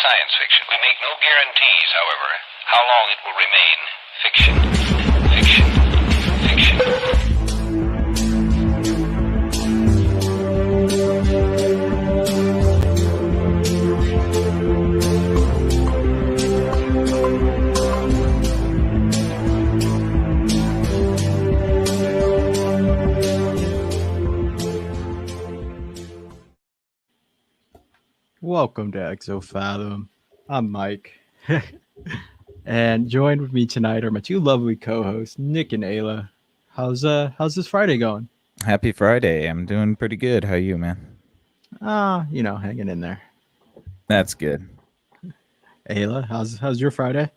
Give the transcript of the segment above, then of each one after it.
science fiction. We make no guarantees, however, how long it will remain fiction. Fiction. Fiction. Welcome to Exofathom. I'm Mike. And joined with me tonight are my two lovely co-hosts, Nick and Ayla. How's this Friday going? Happy Friday. I'm doing pretty good. How you, man? Hanging in there. That's good. Ayla, how's your Friday?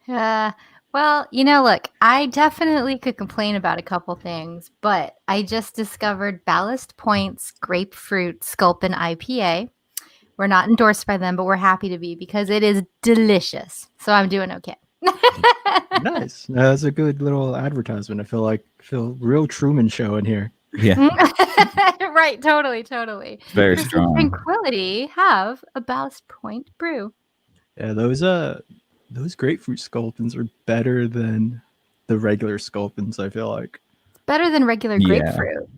Well, look, I definitely could complain about a couple things, but I just discovered Ballast Point's Grapefruit Sculpin IPA. We're not endorsed by them, but we're happy to be because it is delicious. So I'm doing okay. Nice. That's a good little advertisement. I feel real Truman Show in here. Yeah. Right. Totally. Very Does strong. Tranquility have a Ballast Point brew? Yeah, those grapefruit sculpins are better than the regular sculpins, I feel like. Better than regular grapefruit.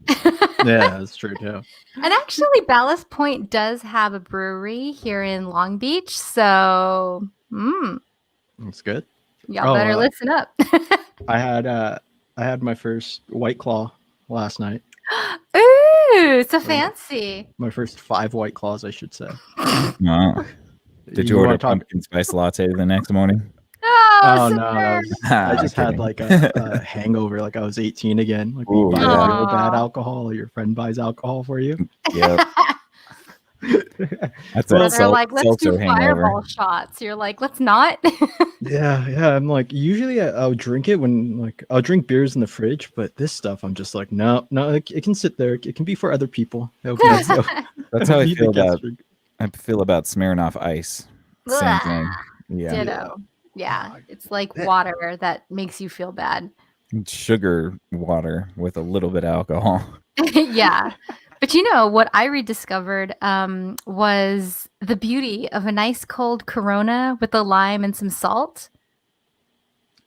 Yeah, that's true too. And actually, Ballast Point does have a brewery here in Long Beach, so That's good. y'all better listen up. I had my first White Claw last night. Ooh, so fancy. My first 5 White Claws, I should say. Wow. Did you order a pumpkin spice latte the next morning? Oh so no, I just had like a hangover, like I was 18 again. Like when you buy real bad alcohol, or your friend buys alcohol for you. Yep. That's so a they're like, let's do seltzer hangover. fireball shots. You're like, let's not. Yeah. I'm like, usually I'll drink it when I'll drink beers in the fridge, but this stuff I'm just like, no, it can sit there. It can be for other people. Okay, so That's how I feel about Smirnoff Ice. Same thing. Yeah. Ditto. Yeah, it's like water that makes you feel bad. It's sugar water with a little bit of alcohol. Yeah. But what I rediscovered was the beauty of a nice cold Corona with a lime and some salt.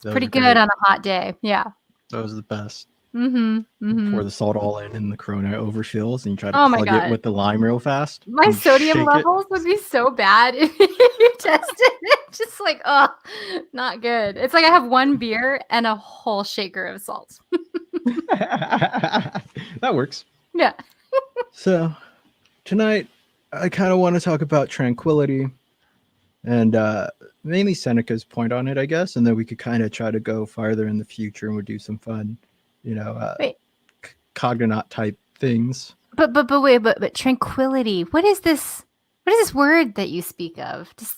Pretty good on a hot day. Yeah. Those are the best. Mm-hmm. Pour the salt all in and the Corona overfills, and you try to plug it with the lime real fast. My sodium levels would be so bad if you tested it. Just like, not good. It's like I have one beer and a whole shaker of salt. That works. Yeah. So tonight, I kind of want to talk about tranquility and mainly Seneca's point on it, I guess, and then we could kind of try to go farther in the future and we'll do some fun, cognaut type things. But tranquility. What is this? What is this word that you speak of? Does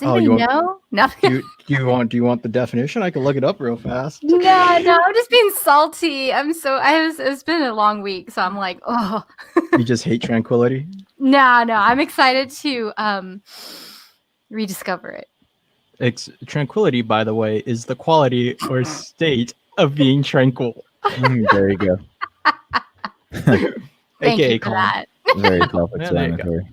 anybody know? No. Do you want the definition? I can look it up real fast. No, I'm just being salty. It's been a long week, so I'm like, oh. You just hate tranquility? No, I'm excited to rediscover it. Tranquility, by the way, is the quality or state of being tranquil. There you go. Thank you for that. Very self-explanatory.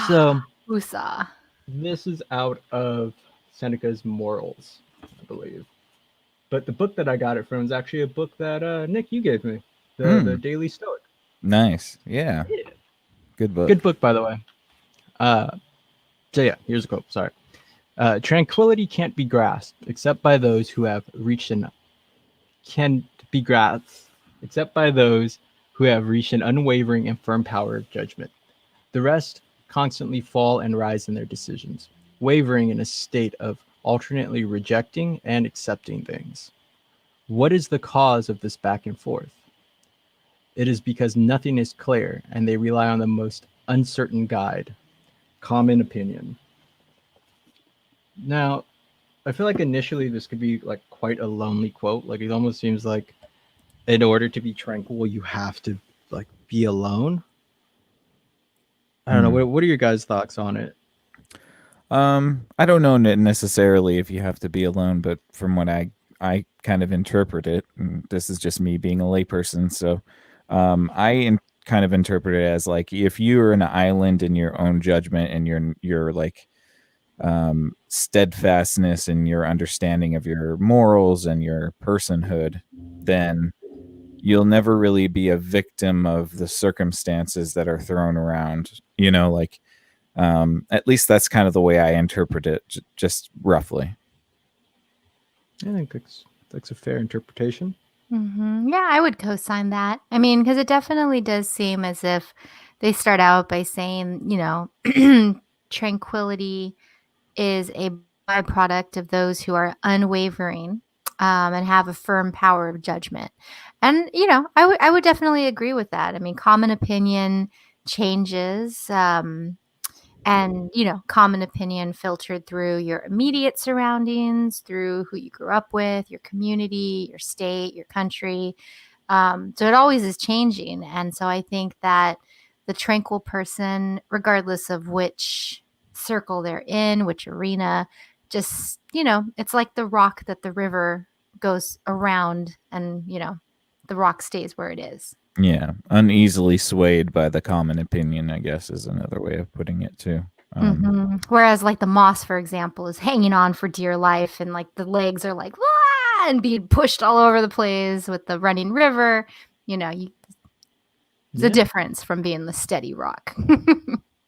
So, Usa. This is out of Seneca's Morals, I believe. But the book that I got it from is actually a book that Nick, you gave me, the Daily Stoic. Nice. Yeah. Good book. Good book, by the way. So yeah, here's a quote. Sorry. Tranquility can't be grasped except by those who have reached an unwavering and firm power of judgment. The rest constantly fall and rise in their decisions, wavering in a state of alternately rejecting and accepting things. What is the cause of this back and forth? It is because nothing is clear and they rely on the most uncertain guide, common opinion. Now, I feel like initially this could be like quite a lonely quote. Like it almost seems like in order to be tranquil, you have to like be alone. I don't know. What are your guys' thoughts on it? I don't know necessarily if you have to be alone, but from what I kind of interpret it, and this is just me being a layperson, so I kind of interpret it as like if you're an island in your own judgment and you're like steadfastness in your understanding of your morals and your personhood, then you'll never really be a victim of the circumstances that are thrown around. Like at least that's kind of the way I interpret it, just roughly. I think that's a fair interpretation. Yeah, I would co-sign that. I mean, because it definitely does seem as if they start out by saying, tranquility is a byproduct of those who are unwavering and have a firm power of judgment. And, I would definitely agree with that. I mean, common opinion changes. And common opinion filtered through your immediate surroundings, through who you grew up with, your community, your state, your country. So it always is changing. And so I think that the tranquil person, regardless of which circle they're in, which arena, just it's like the rock that the river goes around, and the rock stays where it is. Yeah, uneasily swayed by the common opinion, I guess, is another way of putting it too. Whereas like the moss, for example, is hanging on for dear life, and like the legs are like "Wah!" and being pushed all over the place with the running river. There's a difference from being the steady rock.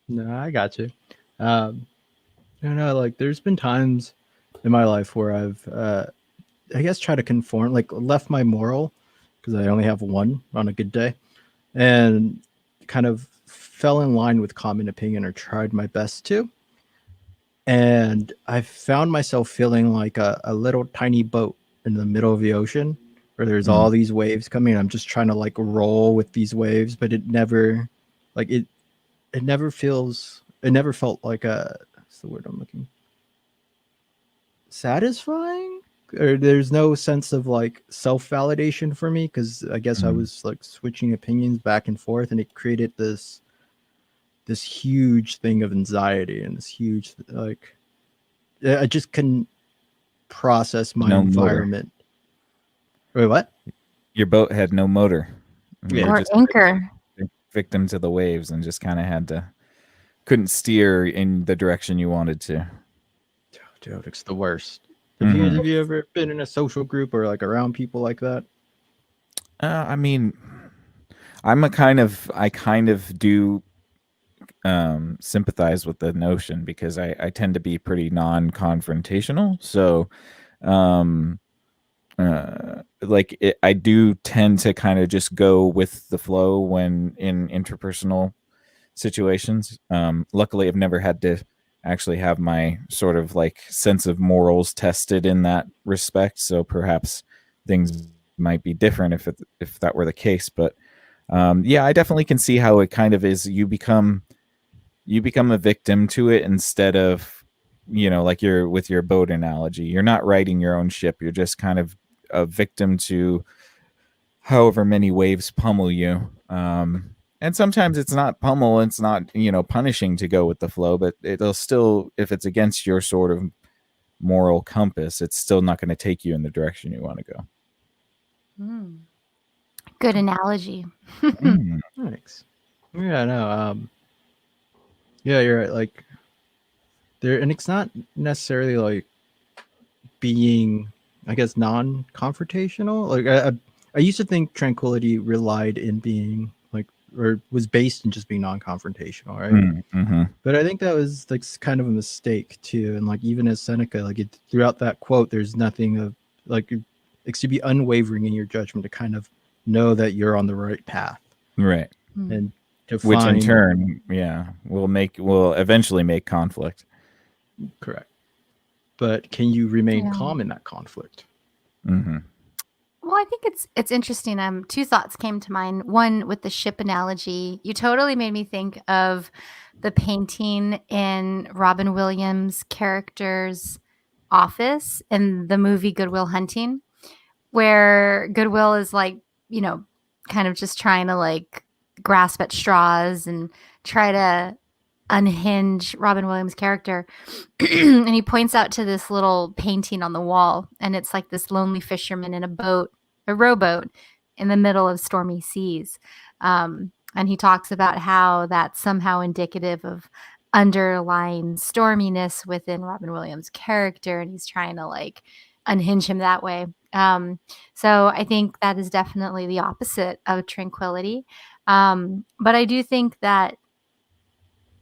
No, I got you. I don't know, like there's been times in my life where I've I guess tried to conform, like left my moral because I only have one on a good day, and kind of fell in line with common opinion or tried my best to. And I found myself feeling like a little tiny boat in the middle of the ocean where there's all these waves coming. I'm just trying to like roll with these waves, but it never like it never felt like what's the word I'm looking, satisfying, or there's no sense of like self-validation for me, because I guess I was like switching opinions back and forth, and it created this huge thing of anxiety and this huge like I just couldn't process my environment. Wait, what? Your boat had no motor. Yeah. You were Or anchor. victim to the waves and just kind of couldn't steer in the direction you wanted to. Dude, it's the worst. Have you ever been in a social group or like around people like that? I mean, I kind of do sympathize with the notion, because I tend to be pretty non-confrontational. So, I do tend to kind of just go with the flow when in interpersonal situations. Luckily, I've never had to actually have my sort of like sense of morals tested in that respect. So perhaps things might be different if that were the case. But yeah, I definitely can see how it kind of is. You become a victim to it instead of, like you're with your boat analogy. You're not riding your own ship. You're just kind of a victim to however many waves pummel you. And sometimes it's not pummel, it's not, punishing to go with the flow, but it'll still, if it's against your sort of moral compass, it's still not going to take you in the direction you want to go. Good analogy. Thanks. Yeah, no. Yeah, you're right. Like there, and it's not necessarily like being, I guess, non-confrontational. Like I used to think tranquility relied in being like, or was based in just being non-confrontational, right? But I think that was like kind of a mistake too. And like even as Seneca, like throughout that quote, there's nothing of like it's to be unwavering in your judgment, to kind of know that you're on the right path, right? And to which find, in turn, will eventually make conflict. Correct. But can you remain calm in that conflict? Well, I think it's interesting. Two thoughts came to mind. One, with the ship analogy, you totally made me think of the painting in Robin Williams' character's office in the movie Good Will Hunting, where Goodwill is like, kind of just trying to like grasp at straws and try to unhinge Robin Williams' character. And he points out to this little painting on the wall, and it's like this lonely fisherman in a rowboat in the middle of stormy seas. And he talks about how that's somehow indicative of underlying storminess within Robin Williams' character, and he's trying to like unhinge him that way. So I think that is definitely the opposite of tranquility. But I do think that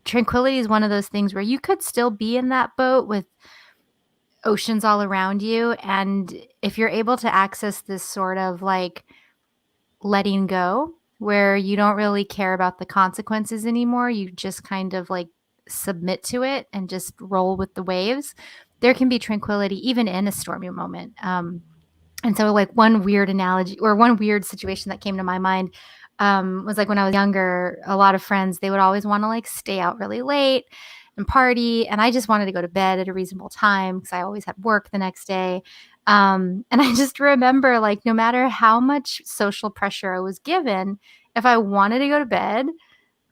tranquility is one of those things where you could still be in that boat with oceans all around you. And if you're able to access this sort of like letting go, where you don't really care about the consequences anymore, you just kind of like submit to it and just roll with the waves, there can be tranquility even in a stormy moment. And so like one weird analogy or one weird situation that came to my mind was like when I was younger, a lot of friends, they would always want to like stay out really late and party. And I just wanted to go to bed at a reasonable time because I always had work the next day. And I just remember like no matter how much social pressure I was given, if I wanted to go to bed,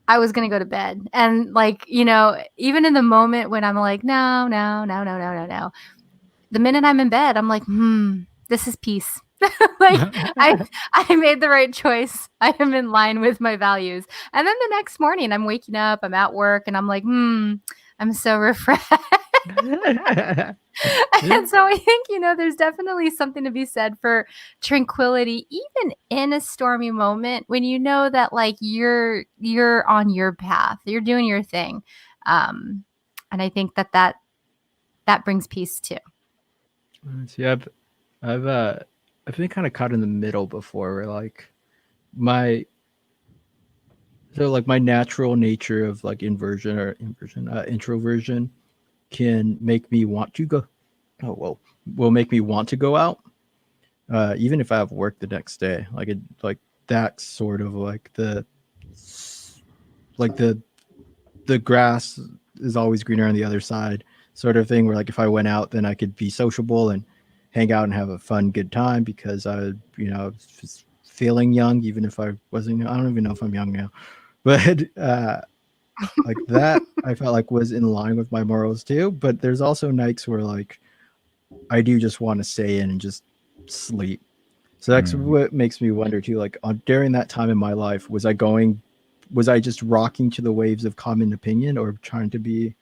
I was going to go to bed. And like, you know, even in the moment when I'm like, no, no, no, no, no, no, no, the minute I'm in bed, I'm like, this is peace. Like I made the right choice. I am in line with my values. And then the next morning I'm waking up, I'm at work, and I'm like, I'm so refreshed. And so I think, you know, there's definitely something to be said for tranquility, even in a stormy moment when you know that like you're on your path, you're doing your thing. And I think that brings peace too. See, I've been kind of caught in the middle before, where like my my natural nature of like introversion can make me want to go. Oh well, will make me want to go out, even if I have work the next day. Like that's sort of like the grass is always greener on the other side sort of thing, where like if I went out, then I could be sociable and hang out and have a fun, good time because I, was feeling young, even if I wasn't. I don't even know if I'm young now, but like that, I felt like was in line with my morals too. But there's also nights where like I do just want to stay in and just sleep. So that's what makes me wonder too. Like during that time in my life, was I just rocking to the waves of common opinion, or trying to be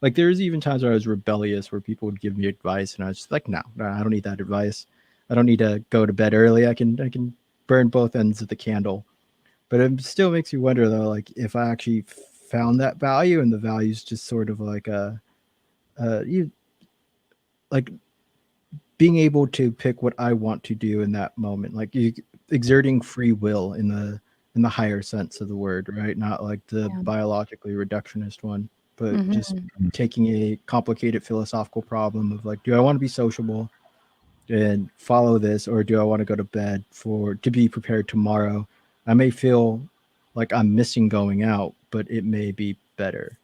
like, there's even times where I was rebellious, where people would give me advice, and I was just like, no, I don't need that advice. I don't need to go to bed early. I can burn both ends of the candle. But it still makes you wonder though, like if I actually found that value, and the value's just sort of like you like being able to pick what I want to do in that moment, like exerting free will in the higher sense of the word, right? Not like the Yeah. biologically reductionist one, but just Mhm. taking a complicated philosophical problem of like, do I want to be sociable and follow this, or do I want to go to bed to be prepared tomorrow? I may feel like I'm missing going out, but it may be better.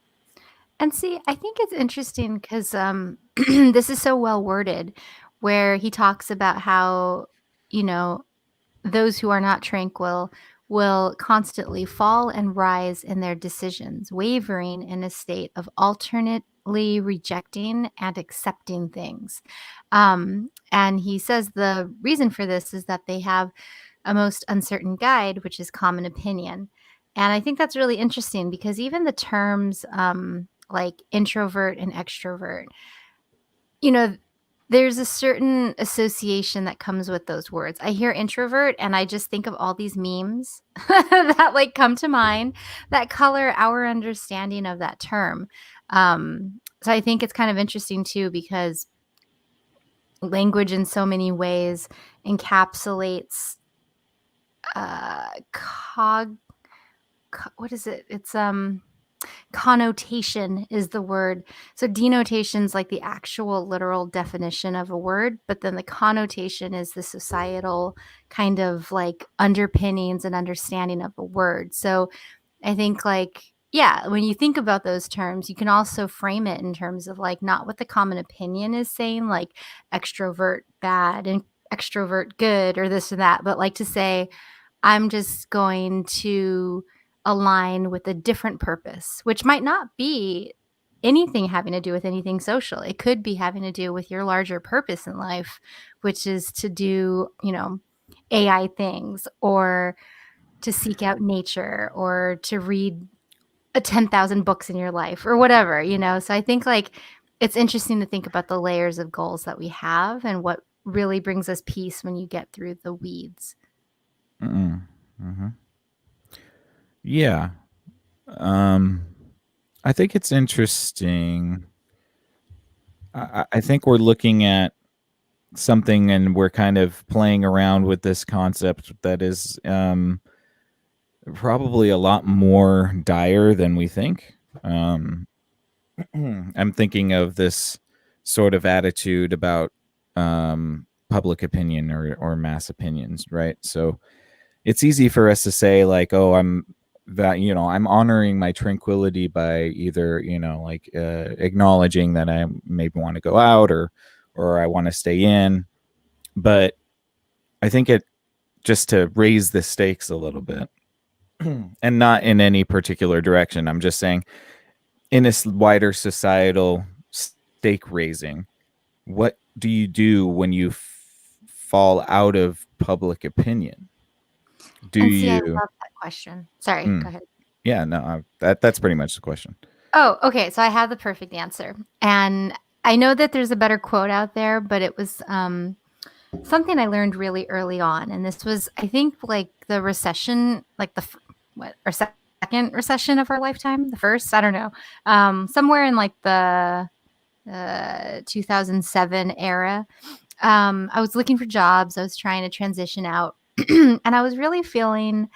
And see, I think it's interesting because this is so well worded, where he talks about how, you know, those who are not tranquil will constantly fall and rise in their decisions, wavering in a state of alternately rejecting and accepting things. And he says the reason for this is that they have a most uncertain guide, which is common opinion. And I think that's really interesting because even the terms like introvert and extrovert, you know, there's a certain association that comes with those words. I hear introvert and I just think of all these memes that like come to mind that color our understanding of that term. So I think it's kind of interesting too because language in so many ways encapsulates cog what is it? It's connotation is the word. So denotation is like the actual literal definition of a word, but then the connotation is the societal kind of like underpinnings and understanding of a word. So I think like yeah, when you think about those terms, you can also frame it in terms of like not what the common opinion is saying, like extrovert bad and extrovert good or this and that, but like to say I'm just going to align with a different purpose, which might not be anything having to do with anything social. It could be having to do with your larger purpose in life, which is to do, you know, AI things or to seek out nature or to read 10,000 books in your life or whatever, you know? So I think like it's interesting to think about the layers of goals that we have and what really brings us peace when you get through the weeds. Mm-hmm. Yeah. I think it's interesting. I think we're looking at something and we're kind of playing around with this concept that is probably a lot more dire than we think. I'm thinking of this sort of attitude about public opinion or mass opinions, right? So it's easy for us to say like, oh, I'm honoring my tranquility by either, like acknowledging that I maybe want to go out or I want to stay in. But I think it just to raise the stakes a little bit and not in any particular direction. I'm just saying in a wider societal stake raising, what do you do when you fall out of public opinion? Do And see, I you? love that question. Sorry, go ahead. Yeah, no, that's pretty much the question. Oh, okay. So I have the perfect answer. And I know that there's a better quote out there, but it was something I learned really early on. And this was, I think, like the recession, like or second recession of our lifetime, the first, I don't know, somewhere in like the 2007 era. I was looking for jobs. I was trying to transition out. And I was really feeling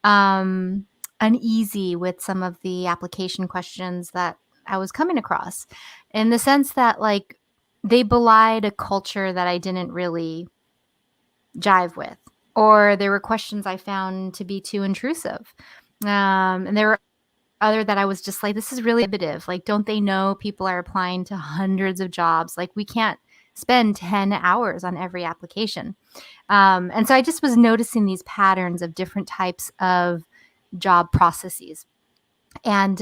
uneasy with some of the application questions that I was coming across, in the sense that like they belied a culture that I didn't really jive with, or there were questions I found to be too intrusive. And there were other that I was just like, this is really prohibitive. Like, don't they know people are applying to hundreds of jobs? Like, we can't spend 10 hours on every application. And so I just was noticing these patterns of different types of job processes. And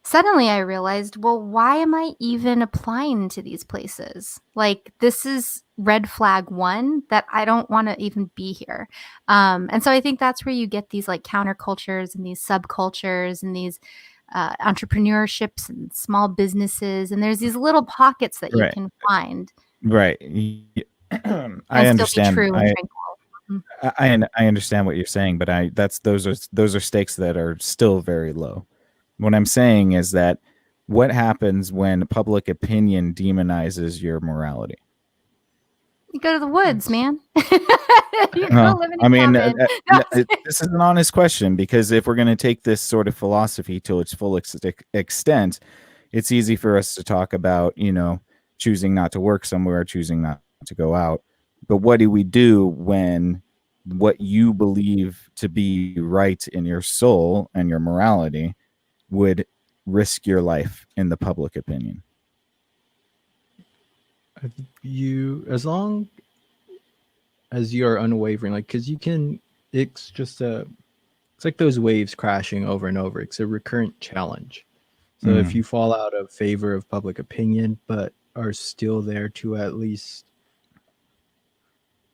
suddenly I realized, well, why am I even applying to these places? Like, this is red flag one, that I don't want to even be here. And so I think that's where you get these like countercultures and these subcultures and these entrepreneurships and small businesses. And there's these little pockets that you can find. Right. I understand. Still be true and tranquil. I understand what you're saying, but those are stakes that are still very low. What I'm saying is that what happens when public opinion demonizes your morality? You go to the woods, man. You go live in a cabin. This is an honest question, because if we're going to take this sort of philosophy to its full extent, it's easy for us to talk about, choosing not to work somewhere, choosing not to go out. But what do we do when what you believe to be right in your soul and your morality would risk your life in the public opinion? As long as you are unwavering, like, because it's just it's like those waves crashing over and over. It's a recurrent challenge. So if you fall out of favor of public opinion, but are still there to at least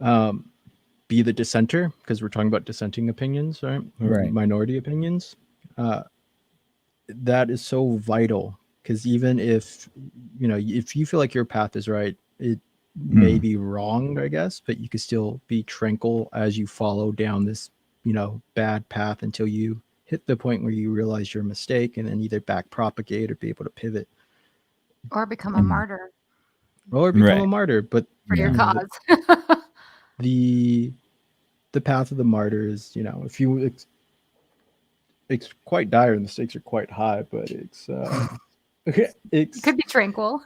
be the dissenter, because we're talking about dissenting opinions, right? Or minority opinions. That is so vital, because even if if you feel like your path is right, it may be wrong, I guess, but you could still be tranquil as you follow down this bad path until you hit the point where you realize your mistake, and then either back propagate or be able to pivot or become a martyr a martyr. But for your cause. the path of the martyr is, if you it's quite dire and the stakes are quite high, but it's could be tranquil.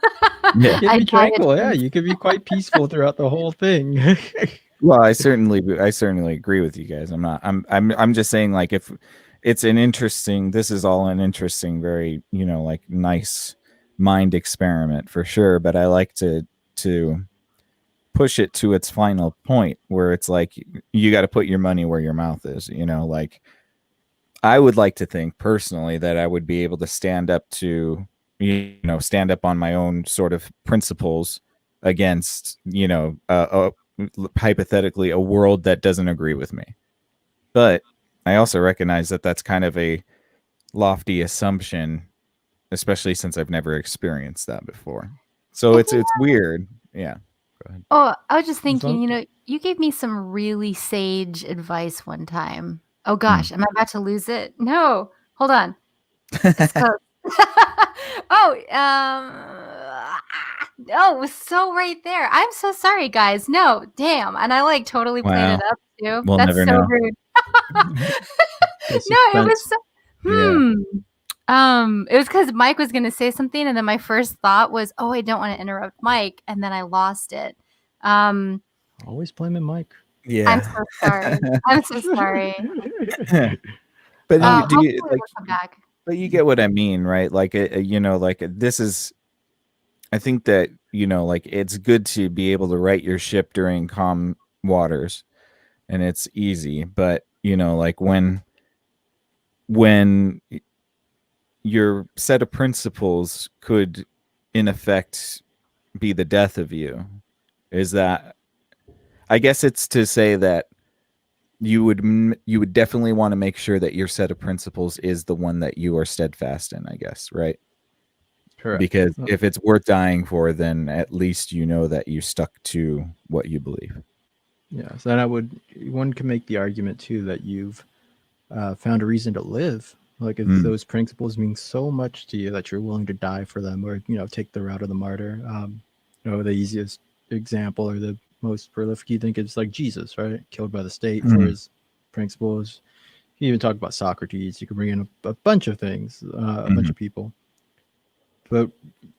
Yeah, it could be tranquil. Yeah, you could be quite peaceful throughout the whole thing. Well, I certainly agree with you guys. I'm just saying, like, if it's this is all an interesting, very, like, nice mind experiment for sure. But I like to push it to its final point, where it's like, you got to put your money where your mouth is, like, I would like to think personally that I would be able to stand up on my own sort of principles against, hypothetically, a world that doesn't agree with me. But I also recognize that that's kind of a lofty assumption, especially since I've never experienced that before. So I it's think weird. Yeah. Go ahead. Oh, I was just So- thinking, you gave me some really sage advice one time. Oh Hmm. gosh, am I about to lose it? No, hold on. It's close. Oh, no, it was so right there. I'm so sorry, guys. No, damn. And I like totally played it Wow. up too. We'll That's never so know. rude. The No, it was suspense. so, Yeah. it was because Mike was gonna say something, and then my first thought was, oh, I don't want to interrupt Mike, and then I lost it. Always blaming Mike. Yeah. I'm so sorry. I'm so sorry. But you do Hopefully you, like, it'll come back. but you get what I mean, right? Like, like this is, I think that, like it's good to be able to right your ship during calm waters, and it's easy. But, like when your set of principles could, in effect, be the death of you, is that, I guess it's to say that you would definitely want to make sure that your set of principles is the one that you are steadfast in, I guess, right? Correct. Because if it's worth dying for, then at least you know that you stuck to what you believe. Yes, and one can make the argument too that you've found a reason to live. Like if those principles mean so much to you that you're willing to die for them, or take the route of the martyr. The easiest example or the most prolific you think is like Jesus, right? Killed by the state for his principles. You even talk about Socrates. You could bring in a bunch of things, a bunch of people. But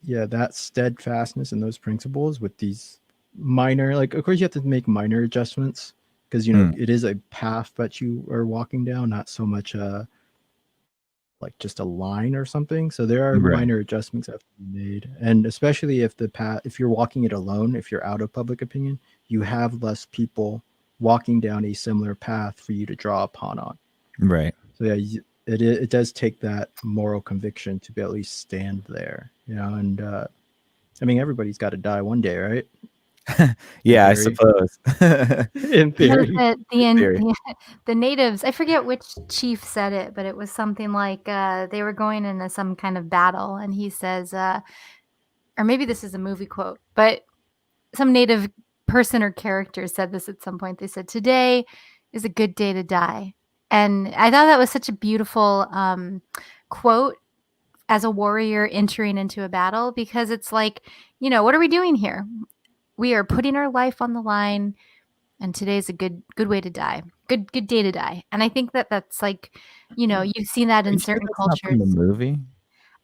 yeah, that steadfastness in those principles with these minor, like, of course you have to make minor adjustments because it is a path that you are walking down, not so much like just a line or something. So there are Right. minor adjustments that have to be made, and especially if if you're walking it alone, if you're out of public opinion, you have less people walking down a similar path for you to draw upon on. Right. So yeah, it does take that moral conviction to be at least stand there, and I mean everybody's got to die one day, right? Yeah, I theory. suppose. In theory. Theory. The natives, I forget which chief said it, but it was something like they were going into some kind of battle, and he says, or maybe this is a movie quote, but some native person or character said this at some point. They said, "Today is a good day to die." And I thought that was such a beautiful quote as a warrior entering into a battle, because it's like, what are we doing here? We are putting our life on the line, and today's a good way to die. Good day to die. And I think that that's like, you've seen that Are in you sure certain that's not from cultures. the movie?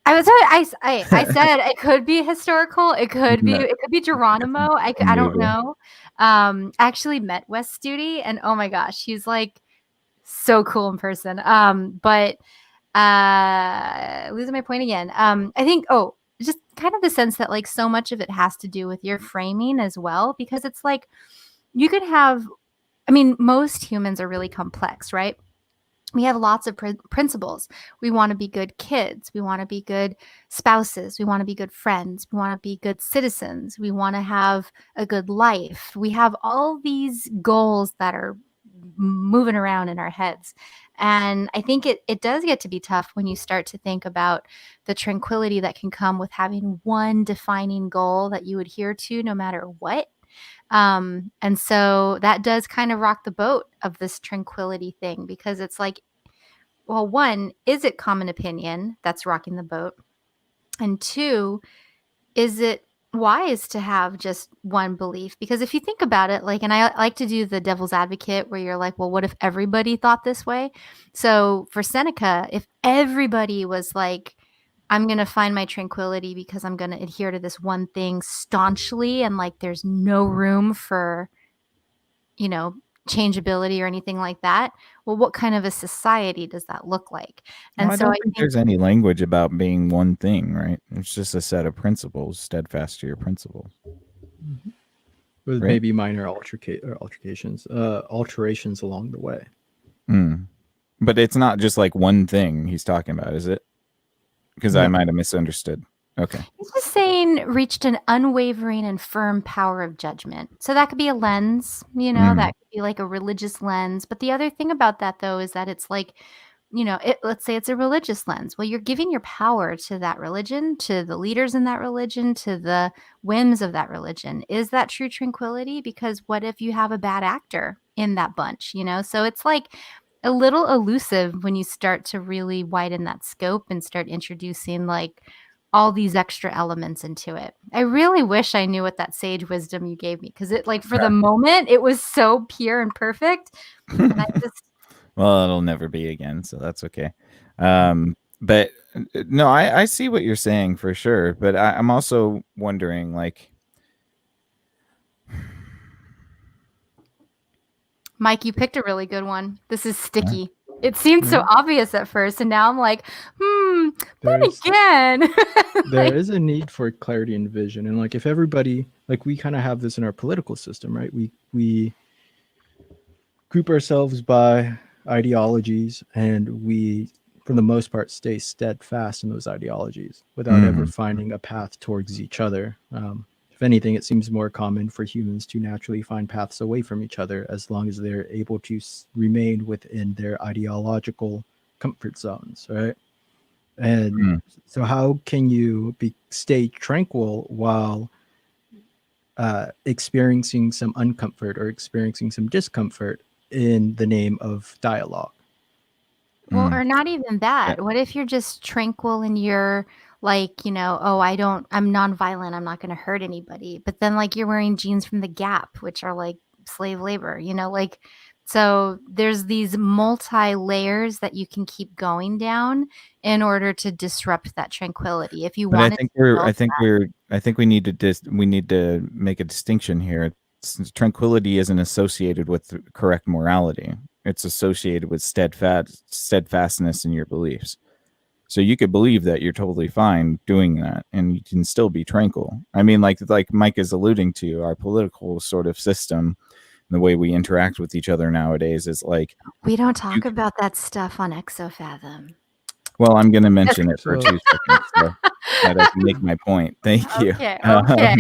I said it could be historical. It could be No. Geronimo. I don't Movie. know. I actually met Wes Studi, and oh my gosh, he's like so cool in person. But losing my point again. I think just kind of the sense that like so much of it has to do with your framing as well, because it's like you could have, I mean, most humans are really complex, right? We have lots of principles. We want to be good kids. We want to be good spouses. We want to be good friends. We want to be good citizens. We want to have a good life. We have all these goals that are moving around in our heads. And I think it does get to be tough when you start to think about the tranquility that can come with having one defining goal that you adhere to no matter what. And so that does kind of rock the boat of this tranquility thing, because it's like, well, one, is it common opinion that's rocking the boat? And two, is it wise to have just one belief? Because if you think about it, like, and I like to do the devil's advocate where you're like, well, what if everybody thought this way? So for Seneca, if everybody was like, I'm going to find my tranquility because I'm going to adhere to this one thing staunchly, and like there's no room for, changeability or anything like that. Well, what kind of a society does that look like? And I so don't I think think there's any language about being one thing, right? It's just a set of principles, steadfast to your principles. With Right. maybe minor alterations along the way. But it's not just like one thing he's talking about, is it? Because I No. might have misunderstood. Okay. It's just saying reached an unwavering and firm power of judgment. So that could be a lens, that could be like a religious lens. But the other thing about that, though, is that it's like, let's say it's a religious lens. Well, you're giving your power to that religion, to the leaders in that religion, to the whims of that religion. Is that true tranquility? Because what if you have a bad actor in that bunch, So it's like a little elusive when you start to really widen that scope and start introducing like all these extra elements into it. I really wish I knew what that sage wisdom you gave me, because it like for the moment it was so pure and perfect. And I just Well, it'll never be again, so that's okay. But no, I see what you're saying for sure. But I'm also wondering, like, Mike, you picked a really good one. This is sticky. It seemed so obvious at first, and now I'm like, then There's again. there is a need for clarity and vision, and like if everybody, like we kind of have this in our political system, right? We group ourselves by ideologies, and we, for the most part, stay steadfast in those ideologies without ever finding a path towards each other. If anything, it seems more common for humans to naturally find paths away from each other as long as they're able to remain within their ideological comfort zones, right? And so, how can you stay tranquil while experiencing some uncomfort or experiencing some discomfort in the name of dialogue? Well, or not even that. What if you're just tranquil and you're like, oh, I'm nonviolent. I'm not going to hurt anybody. But then like you're wearing jeans from the Gap, which are like slave labor, like, so there's these multi layers that you can keep going down in order to disrupt that tranquility. If you But I want think to build I think we need to we need to make a distinction here. Tranquility isn't associated with correct morality. It's associated with steadfastness in your beliefs. So you could believe that you're totally fine doing that, and you can still be tranquil. I mean, like Mike is alluding to, our political sort of system, the way we interact with each other nowadays is like, we don't talk about that stuff on Exofathom. well, I'm going to mention it for So- 2 seconds so that I can make my point. Thank you. Okay.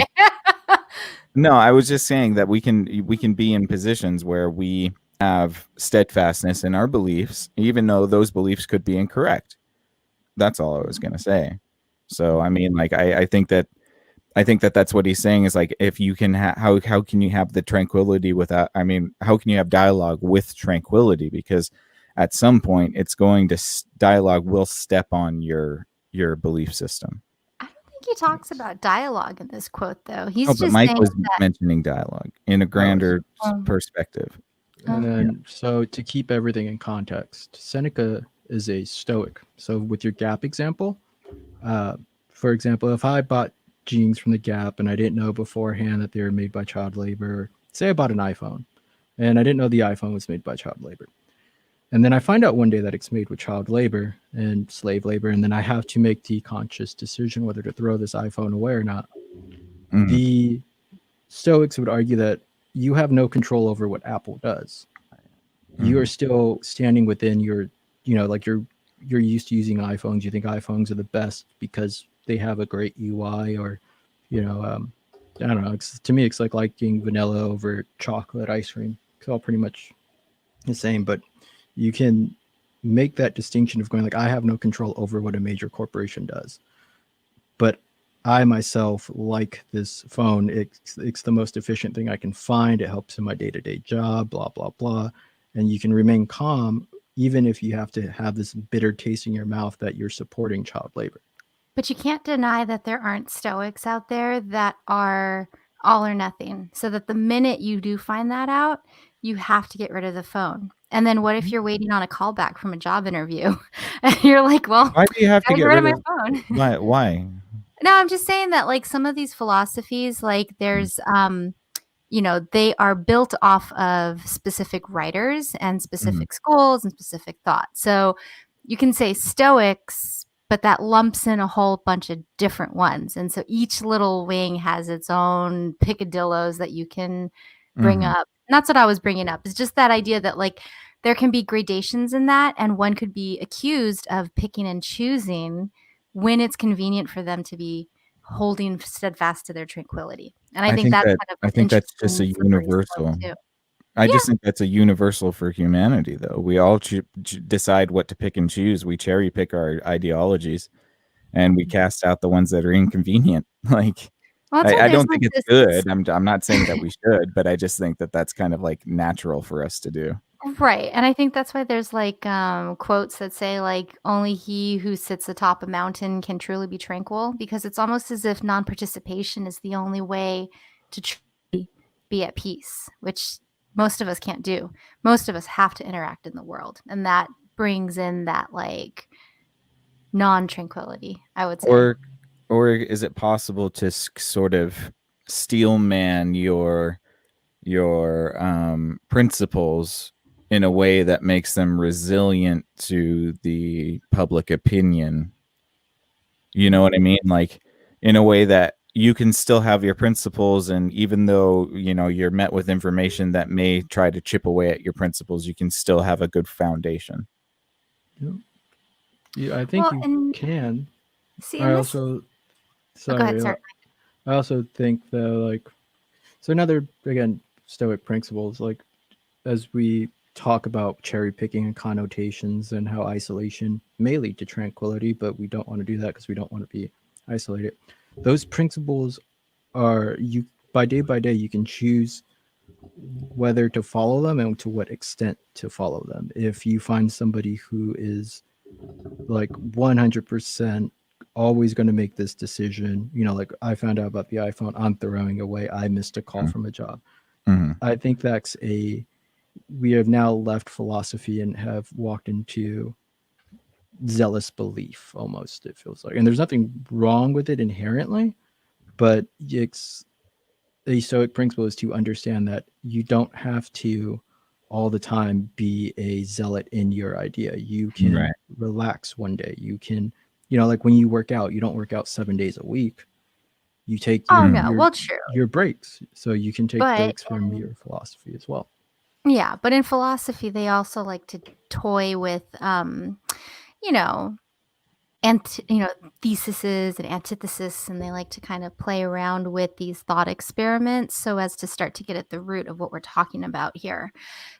No, I was just saying that we can be in positions where we have steadfastness in our beliefs, even though those beliefs could be incorrect. That's all I was going to say. So, I mean, like, I think that that's what he's saying is like, if you can, how can you have the tranquility without, I mean, how can you have dialogue with tranquility? Because at some point it's going to, dialogue will step on your belief system. I don't think he talks about dialogue in this quote, though. He's Oh, but just Mike saying was that. mentioning dialogue in a grander perspective. And then, so to keep everything in context, Seneca is a Stoic. So with your Gap example, for example, if I bought jeans from the Gap and I didn't know beforehand that they were made by child labor, say I bought an iPhone and I didn't know the iPhone was made by child labor. And then I find out one day that it's made with child labor and slave labor, and then I have to make the conscious decision whether to throw this iPhone away or not. The Stoics would argue that you have no control over what Apple does. You are still standing within your, like you're used to using iPhones. You think iPhones are the best because they have a great UI, or, I don't know. To me, it's like liking vanilla over chocolate ice cream. It's all pretty much the same, but you can make that distinction of going like, I have no control over what a major corporation does, but I myself like this phone. It's the most efficient thing I can find. It helps in my day-to-day job, blah, blah, blah. And you can remain calm even if you have to have this bitter taste in your mouth that you're supporting child labor. But you can't deny that there aren't Stoics out there that are all or nothing. So that the minute you do find that out, you have to get rid of the phone. And then what if you're waiting on a callback from a job interview? And you're like, well, Why do you have to gotta get rid my of phone. Why? No, I'm just saying that like some of these philosophies, like there's they are built off of specific writers and specific schools and specific thought. So you can say Stoics, but that lumps in a whole bunch of different ones. And so each little wing has its own picadillos that you can bring up. And that's what I was bringing up. It's just that idea that like there can be gradations in that, and one could be accused of picking and choosing when it's convenient for them to be holding steadfast to their tranquility. And I I think think that's that kind of I an think that's just interesting a slippery slope universal. too. I Yeah. just think that's a universal for humanity, though. We all decide what to pick and choose. We cherry pick our ideologies, and we cast out the ones that are inconvenient. Like, Well, that's why I there's don't think like it's this. good. I'm not saying that we should, but I just think that that's kind of like natural for us to do. Right. And I think that's why there's like quotes that say like only he who sits atop a mountain can truly be tranquil, because it's almost as if non-participation is the only way to truly be at peace, which most of us can't do. Most of us have to interact in the world, and that brings in that like non-tranquility, I would say. Or is it possible to sort of steel man your principles in a way that makes them resilient to the public opinion? You know what I mean? Like, in a way that you can still have your principles, and even though you're met with information that may try to chip away at your principles, you can still have a good foundation. Yep. Yeah, I think Well, you and can. see, I and this. also, Oh, go ahead. sorry, Sorry. I also think though, like, so another again Stoic principles, like as we talk about cherry picking and connotations and how isolation may lead to tranquility, but we don't want to do that because we don't want to be isolated. Those principles are you by day you can choose whether to follow them and to what extent to follow them. If you find somebody who is like 100% always going to make this decision, like I found out about the iPhone, I'm throwing away, I missed a call from a job. Mm-hmm. I think we have now left philosophy and have walked into zealous belief almost, it feels like. And there's nothing wrong with it inherently, but a Stoic principle is to understand that you don't have to all the time be a zealot in your idea. You can Right. relax one day. You can, like when you work out, you don't work out 7 days a week. You take Oh your no. your Well, true. your breaks, so you can take But breaks from your philosophy as well. yeah, but in philosophy, they also like to toy with, you know, theses and antithesis, and they like to kind of play around with these thought experiments so as to start to get at the root of what we're talking about here.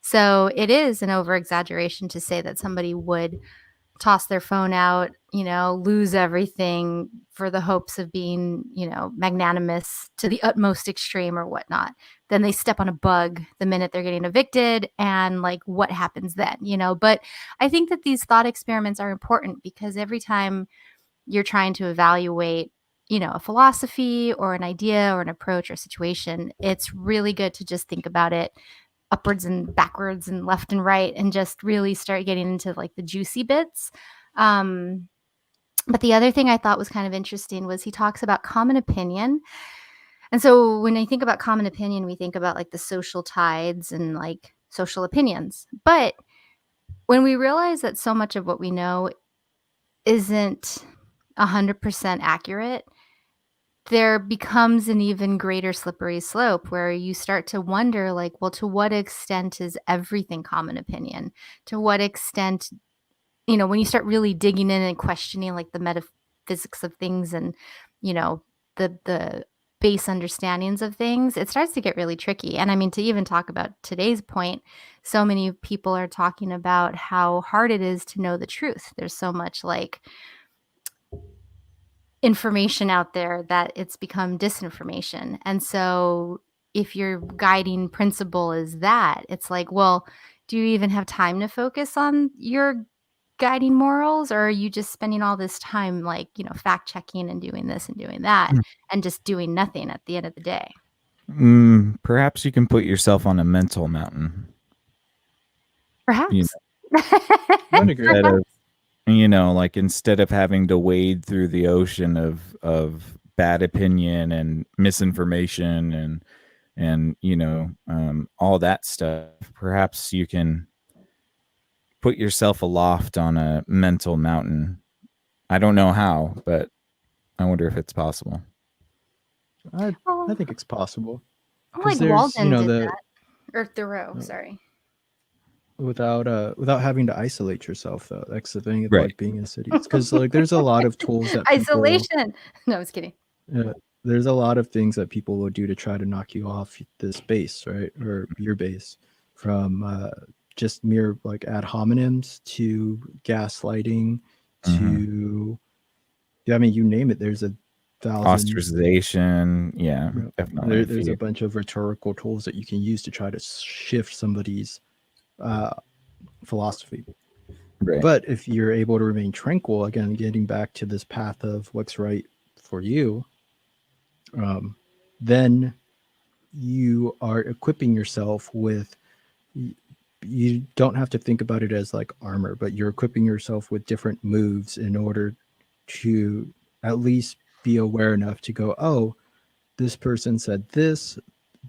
So it is an over exaggeration to say that somebody would toss their phone out, lose everything for the hopes of being, magnanimous to the utmost extreme or whatnot. Then they step on a bug the minute they're getting evicted, and like what happens then? But I think that these thought experiments are important because every time you're trying to evaluate, a philosophy or an idea or an approach or situation, it's really good to just think about it upwards and backwards and left and right and just really start getting into like the juicy bits. Um, but the other thing I thought was kind of interesting was he talks about common opinion. And so when I think about common opinion, we think about like the social tides and like social opinions. But when we realize that so much of what we know isn't 100% accurate, there becomes an even greater slippery slope where you start to wonder, like, well, to what extent is everything common opinion? To what extent, when you start really digging in and questioning like the metaphysics of things and, you know, the base understandings of things, it starts to get really tricky. And I mean, to even talk about today's point, so many people are talking about how hard it is to know the truth. There's so much like information out there that it's become disinformation. And so if your guiding principle is that, it's like, well, do you even have time to focus on your guiding morals, or are you just spending all this time like, fact checking and doing this and doing that and just doing nothing at the end of the day? Perhaps you can put yourself on a mental mountain. You Perhaps. I would agree. instead of like instead of having to wade through the ocean of bad opinion and misinformation and all that stuff, perhaps you can put yourself aloft on a mental mountain. I don't know how, but I wonder if it's possible. I Well, think it's possible because like there's Walden did the that, or Thoreau, sorry. without having to isolate yourself though. That's the thing of Right. like being in cities, because like there's a lot of tools that people Isolation. No, I was kidding. there's a lot of things that people will do to try to knock you off this base, right? Or your base, from just mere like ad hominems to gaslighting Mhm. to, yeah, I mean, you name it. There's a thousand. Ostracization. Yeah, Yeah. definitely. There's a bunch of rhetorical tools that you can use to try to shift somebody's uh, philosophy. Right. But if you're able to remain tranquil, again, getting back to this path of what's right for you, then you are equipping yourself with, you don't have to think about it as like armor, but you're equipping yourself with different moves in order to at least be aware enough to go, oh, this person said this,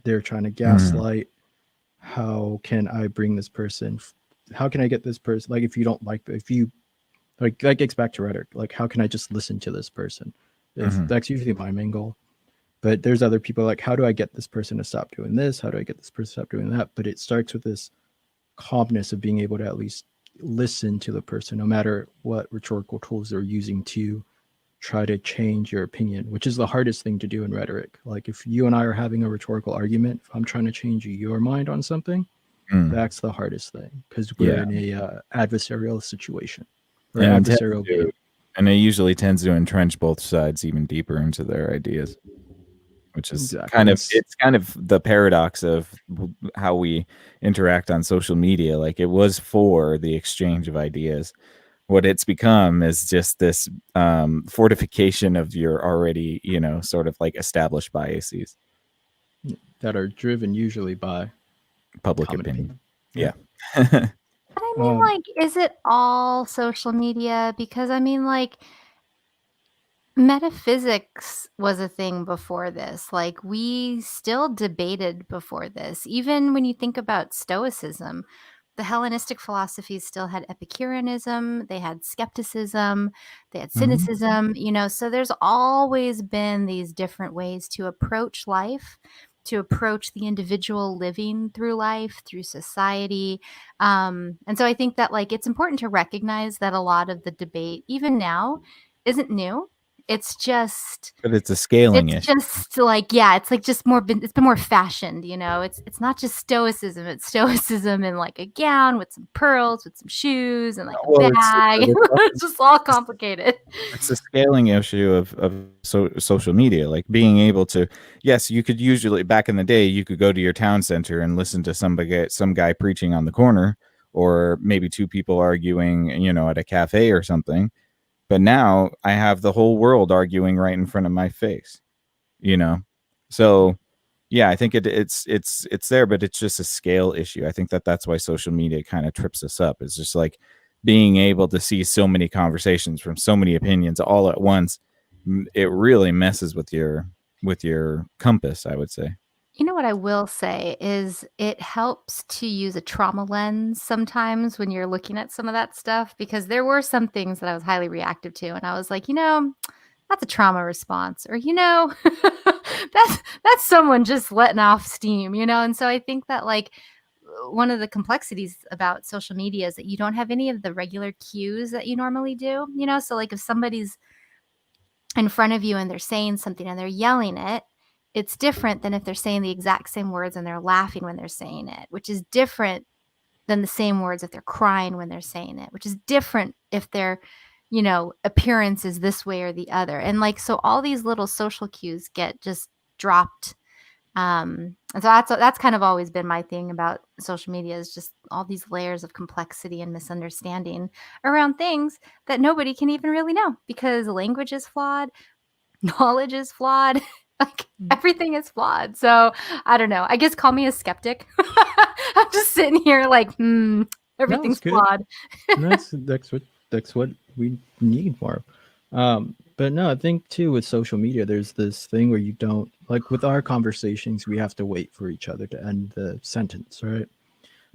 they're trying to Mhm. gaslight. How can I bring this person? How can I get this person? Like, if you don't like, if you like, that gets back to rhetoric. Like, how can I just listen to this person? If Mhm. that's usually my main goal. But there's other people like, how do I get this person to stop doing this? How do I get this person to stop doing that? But it starts with this calmness of being able to at least listen to the person, no matter what rhetorical tools they're using to try to change your opinion, which is the hardest thing to do in rhetoric. Like, if you and I are having a rhetorical argument, if I'm trying to change your mind on something, Mm. that's the hardest thing, because we're Yeah. in a adversarial situation or And it tends adversarial to, game. and it usually tends to entrench both sides even deeper into their ideas, which is Exactly. kind of, it's kind of the paradox of how we interact on social media. Like, it was for the exchange of ideas. What it's become is just this fortification of your already, sort of like established biases, that are driven usually by public common opinion. opinion. Yeah. But I mean, Um, like, is it all social media? Because I mean, like, metaphysics was a thing before this. Like, we still debated before this. Even when you think about Stoicism, the Hellenistic philosophies still had Epicureanism, they had skepticism, they had mhm. cynicism, so there's always been these different ways to approach life, to approach the individual living through life, through society. And so I think that, like, it's important to recognize that a lot of the debate, even now, isn't new. It's just But it's a scaling it's issue. just like, yeah, it's like just more been it's been more fashioned, It's not just stoicism, it's stoicism in like a gown with some pearls, with some shoes and like a Well, it's bag. but it's It's just all also complicated. it's a scaling issue of social media, like being able to, yes, you could usually, back in the day, you could go to your town center and listen to some guy preaching on the corner, or maybe two people arguing, at a cafe or something. But now I have the whole world arguing right in front of my face, you know? So yeah, I think it's there, but it's just a scale issue. I think that's why social media kind of trips us up. It's just like being able to see so many conversations from so many opinions all at once. It really messes with your compass, I would say. You know what I will say is it helps to use a trauma lens sometimes when you're looking at some of that stuff, because there were some things that I was highly reactive to, and I was like, that's a trauma response, or that's someone just letting off steam, And so I think that, like, one of the complexities about social media is that you don't have any of the regular cues that you normally do, So, like, if somebody's in front of you and they're saying something and they're yelling it, it's different than if they're saying the exact same words and they're laughing when they're saying it, which is different than the same words if they're crying when they're saying it, which is different if their, appearance is this way or the other. And, like, so all these little social cues get just dropped. And so that's kind of always been my thing about social media, is just all these layers of complexity and misunderstanding around things that nobody can even really know, because language is flawed, knowledge is flawed, like, everything is flawed. So I don't know. I guess call me a skeptic. I'm just sitting here like, No, it's everything's good. flawed. And that's what we need more. But no, I think too with social media, there's this thing where you don't, like, with our conversations, we have to wait for each other to end the sentence, right?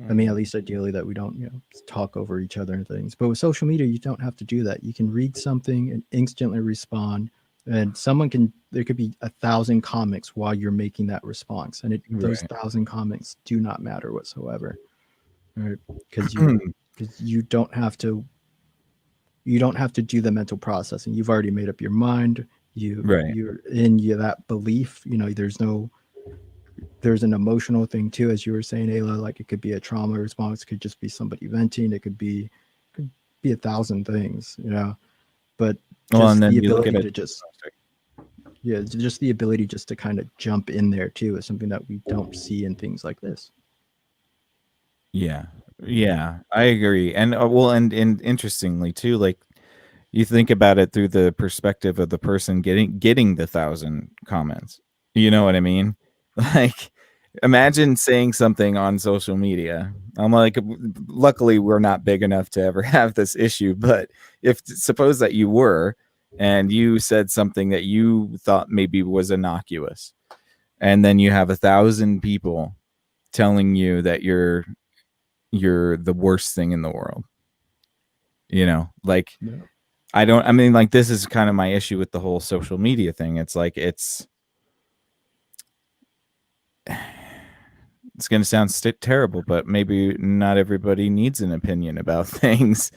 I mean, at least ideally that we don't, talk over each other and things. But with social media, you don't have to do that. You can read something and instantly respond, and there could be 1,000 comics while you're making that response, and those Right. 1,000 comics do not matter whatsoever. right? Because you don't have to do the mental processing. You've already made up your mind. Right. You're in that belief. There's an emotional thing too, as you were saying, Ayla. Like it could be a trauma response, it could just be somebody venting, could be a thousand things, But Well, and just then the you look at ability it. to just the ability just to kind of jump in there too is something that we don't see in things like this. Yeah. Yeah, I agree. And well, and interestingly too, like you think about it through the perspective of the person getting the 1,000 comments. You know what I mean? Like, imagine saying something on social media. I'm like, luckily we're not big enough to ever have this issue, but if suppose that you were, and you said something that you thought maybe was innocuous, and then you have 1,000 people telling you that you're the worst thing in the world. Like, Yeah. I mean, like, this is kind of my issue with the whole social media thing. It's like, it's going to sound terrible, but maybe not everybody needs an opinion about things.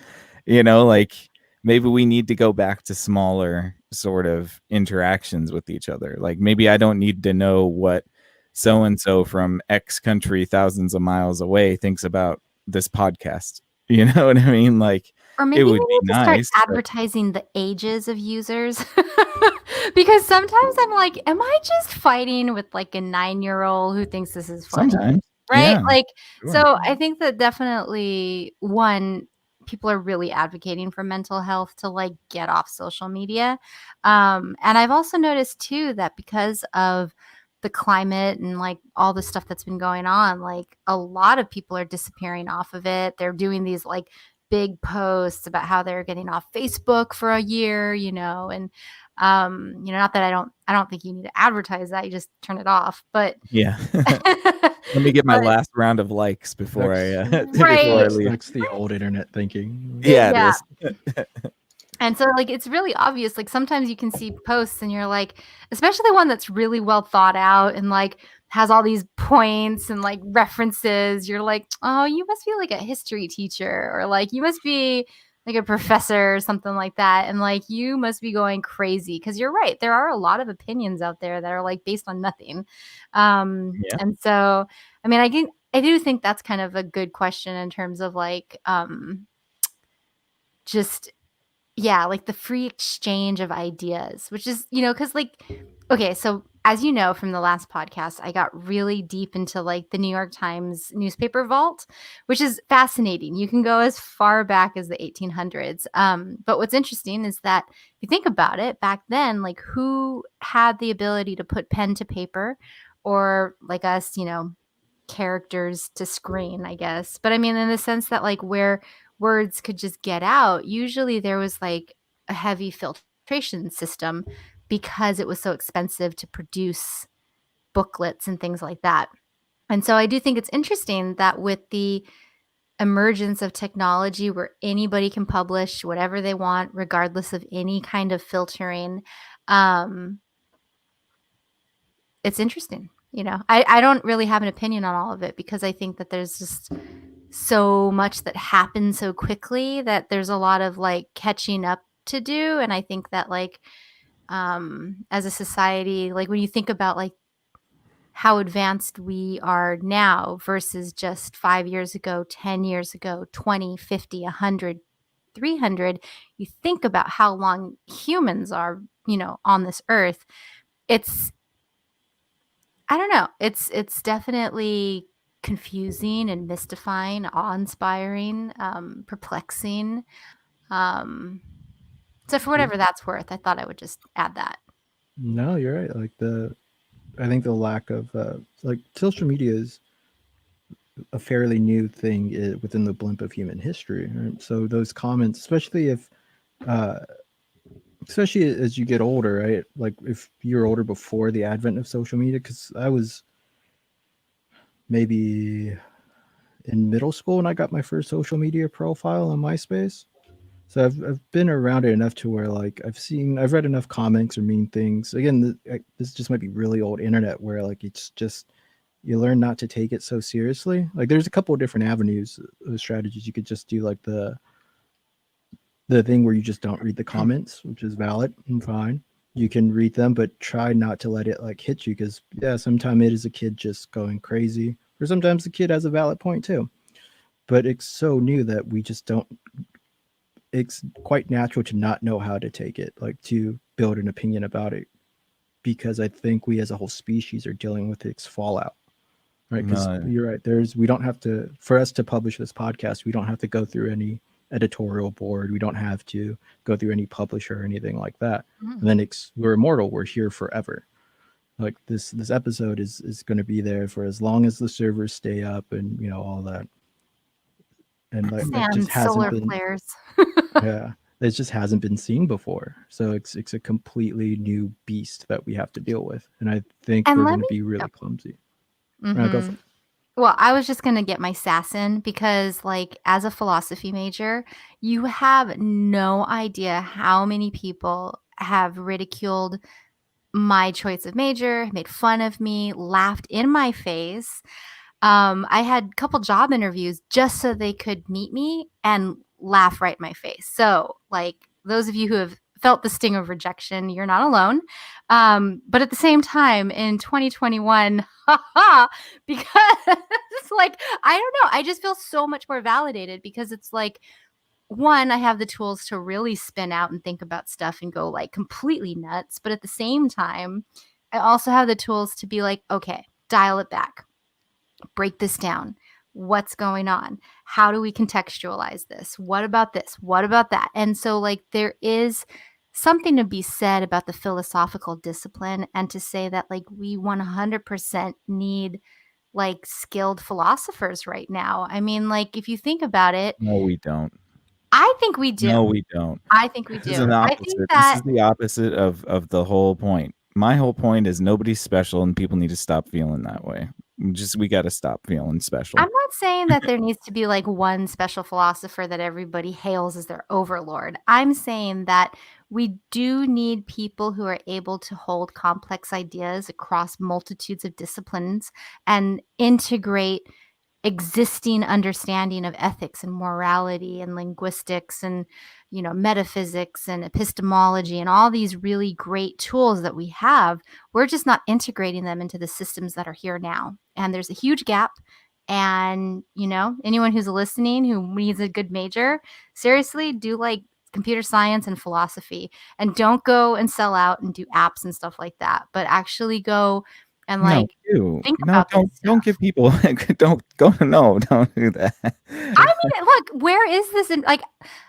Like, maybe we need to go back to smaller sort of interactions with each other. Like, maybe I don't need to know what so and so from X country thousands of miles away thinks about this podcast. You know what I mean? Like, Or it maybe we would be need to start nice, but advertising the ages of users. Because sometimes I'm like, am I just fighting with like a 9-year-old who thinks this is funny? sometimes, Right? yeah, Like, sure. so I think that definitely people are really advocating for mental health to like get off social media. And I've also noticed too that because of the climate and like all the stuff that's been going on, like a lot of people are disappearing off of it. They're doing these like big posts about how they're getting off Facebook for a year, and not that I don't think you need to advertise that. You just turn it off. But Yeah. Let me get my but last round of likes before That's I before I right. leave. that's the old internet thinking. Yeah, it Yeah. is. And so like it's really obvious. Like sometimes you can see posts and you're like, especially one that's really well thought out and like has all these points and like references. You're like, oh, you must be like a history teacher, or like you must be like a professor or something like that. And like you must be going crazy. Cause you're right. There are a lot of opinions out there that are like based on nothing. Yeah. And so I mean I do think that's kind of a good question in terms of like just yeah, like the free exchange of ideas, which is, because like, okay, so as you know from the last podcast, I got really deep into like the New York Times newspaper vault, which is fascinating. You can go as far back as the 1800s. But what's interesting is that if you think about it, back then, like who had the ability to put pen to paper or like us, characters to screen, I guess. But I mean, in the sense that like where words could just get out, usually there was like a heavy filtration system because it was so expensive to produce booklets and things like that. And so I do think it's interesting that with the emergence of technology where anybody can publish whatever they want, regardless of any kind of filtering, um, it's interesting. I don't really have an opinion on all of it because I think that there's just so much that happens so quickly that there's a lot of like catching up to do. And I think that like as a society, like when you think about like how advanced we are now versus just 5 years ago, 10 years ago, 20, 50, 100, 300, you think about how long humans are, on this earth. It's I don't know. It's definitely confusing and mystifying, awe-inspiring, perplexing. Um, so for whatever that's worth, I thought I would just add that. No, you're right. I think the lack of like social media is a fairly new thing within the blimp of human history. Right? So those comments, uh, especially as you get older, right? Like if you're older before the advent of social media, because I was maybe in middle school when I got my first social media profile on MySpace. So I've been around it enough to where like I've read enough comics or mean things. Again, this just might be really old internet where like it's just you learn not to take it so seriously. Like there's a couple of different avenues, strategies. You could just do like the thing where you just don't read the comments, which is valid and fine. You can read them, but try not to let it like hit you, because yeah, sometimes it is a kid just going crazy, or sometimes the kid has a valid point too. But it's so new that we just don't. It's quite natural to not know how to take it, like to build an opinion about it, because I think we as a whole species are dealing with its fallout. Right, because No, you're right. We don't have to, for us to publish this podcast, we don't have to go through any editorial board. We don't have to go through any publisher or anything like that. Mhm. And then we're immortal. We're here forever. Like this episode is going to be there for as long as the servers stay up, and all that. And like that just And hasn't solar been, flares. yeah, it just hasn't been seen before. So it's a completely new beast that we have to deal with. And I think And we're let going to me. be Oh, really clumsy. Go for mhm. it. Well, I was just gonna get my sass in because, like, as a philosophy major, you have no idea how many people have ridiculed my choice of major, made fun of me, laughed in my face. I had a couple job interviews just so they could meet me and laugh right in my face. So, like, those of you who have felt the sting of rejection, you're not alone. But at the same time, in 2021, because like, I don't know, I just feel so much more validated because it's like, one, I have the tools to really spin out and think about stuff and go like completely nuts. But at the same time, I also have the tools to be like, okay, dial it back, break this down. What's going on? How do we contextualize this? What about this? What about that? And so, like, there is something to be said about the philosophical discipline, and to say that, like, we 100% need like skilled philosophers right now. I mean, like, if you think about it, no, we don't. I think we do. No, we don't. I think we This is do. an I think opposite. This that is the opposite of the whole point. My whole point is nobody's special, and people need to stop feeling that way. We got to stop feeling special. I'm not saying that there needs to be like one special philosopher that everybody hails as their overlord. I'm saying that we do need people who are able to hold complex ideas across multitudes of disciplines and integrate existing understanding of ethics and morality and linguistics and metaphysics and epistemology and all these really great tools that we have. We're just not integrating them into the systems that are here now, and there's a huge gap. And anyone who's listening who needs a good major, seriously, do like computer science and philosophy, and don't go and sell out and do apps and stuff like that, but actually go and No, like you. think No, about this don't stuff. give people don't go no, don't do that. I mean, look, where is this in, like,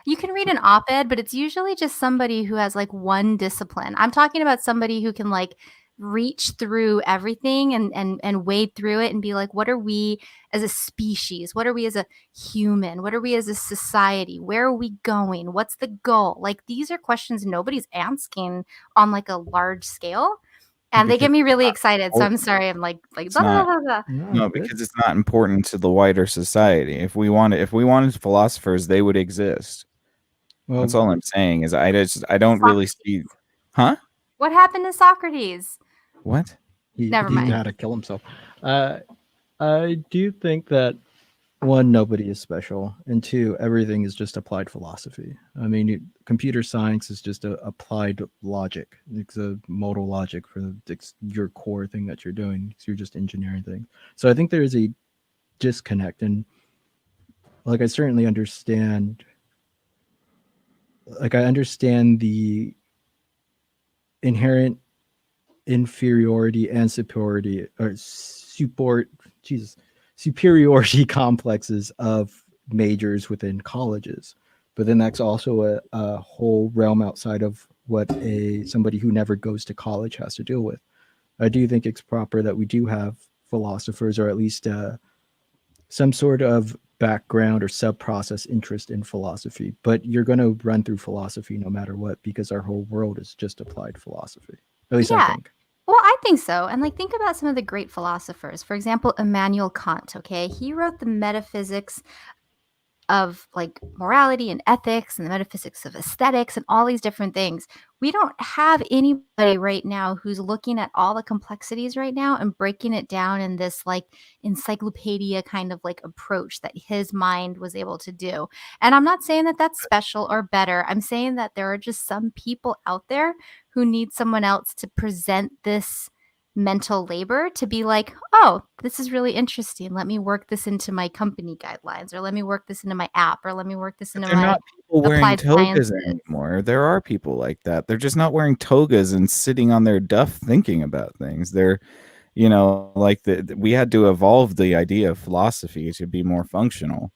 you can read an op-ed, but it's usually just somebody who has like one discipline. I'm talking about somebody who can like reach through everything and wade through it and be like, what are we as a species? What are we as a human? What are we as a society? Where are we going? What's the goal? Like, these are questions nobody's asking on like a large scale. And they get Because me really excited. So Oh, I'm sorry. I'm like it's blah, blah, not. blah, blah. no, No, it's good. because it's not important to the wider society. If we wanted philosophers, they would exist. That's Well, all I'm saying. Is I don't really see. Socrates. Huh? What happened to Socrates? What? Never he mind. had to kill himself. Uh, I do think that one, nobody is special, and two, everything is just applied philosophy. I mean, computer science is just a applied logic. It's a modal logic for your core thing that you're doing. You're just engineering things. So I think there is a disconnect, and like I certainly understand. Like I understand the inherent inferiority and superiority or support Jesus superiority complexes of majors within colleges, but then that's also a whole realm outside of what a somebody who never goes to college has to deal with. I do think it's proper that we do have philosophers, or at least some sort of background or sub process interest in philosophy, but you're going to run through philosophy no matter what, because our whole world is just applied philosophy, at least I Yeah. think. Well, I think so. And like, think about some of the great philosophers. For example, Immanuel Kant. Okay, he wrote the Metaphysics of like morality and ethics and the metaphysics of aesthetics and all these different things. We don't have anybody right now who's looking at all the complexities right now and breaking it down in this like encyclopedia kind of like approach that his mind was able to do. And I'm not saying that that's special or better. I'm saying that there are just some people out there who need someone else to present this mental labor to be like, oh, this is really interesting. Let me work this into my company guidelines, or let me work this into my app, or let me work this But into they're my not people wearing applied togas sciences. anymore. There are people like that. They're just not wearing togas and sitting on their duff thinking about things. They're, like we had to evolve the idea of philosophy to be more functional.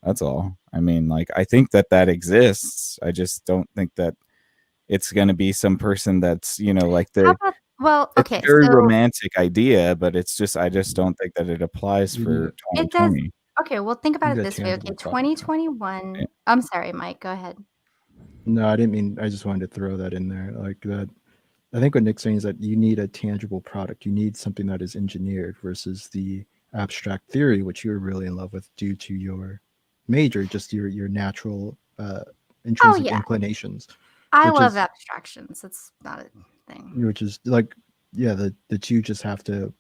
That's all. I mean, like, I think that exists. I just don't think that it's going to be some person that's, like How about, well, it's a okay, very so romantic idea, but I just don't think that it applies You need for a, it does. 2020. Okay, well, think you about need it a this way. Okay, tangible product. 2021. Yeah. I'm sorry, Mike. Go ahead. No, I didn't mean. I just wanted to throw that in there. Like that. I think what Nick's saying is that you need a tangible product. You need something that is engineered versus the abstract theory, which you're really in love with due to your major, just your natural Oh, intrinsic yeah. inclinations, I which love is abstractions. It's not a thing. like yeah, that you just have to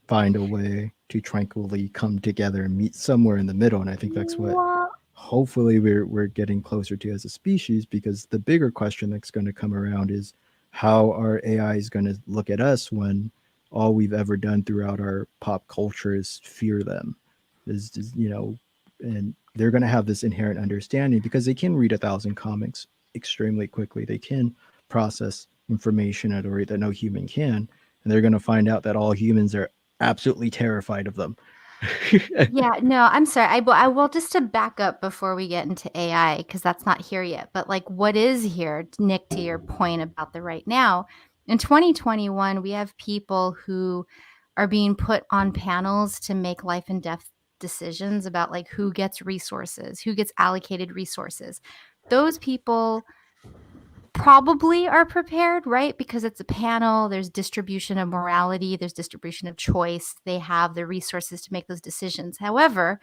find a way to tranquilly come together and meet somewhere in the middle. And I think that's what Well, hopefully we're getting closer to as a species, because the bigger question that's going to come around is how our AI is going to look at us when all we've ever done throughout our pop culture is fear them, is and they're going to have this inherent understanding because they can read 1,000 comics extremely quickly. They can process information at a rate that no human can, and they're going to find out that all humans are absolutely terrified of them. yeah, no, I'm sorry. I will just to back up before we get into AI because that's not here yet. But like, what is here, Nick? To your point about the right now, in 2021, we have people who are being put on panels to make life and death decisions about like who gets resources, who gets allocated resources. Those people probably are prepared, right? Because it's a panel, there's distribution of morality, there's distribution of choice. They have the resources to make those decisions. However,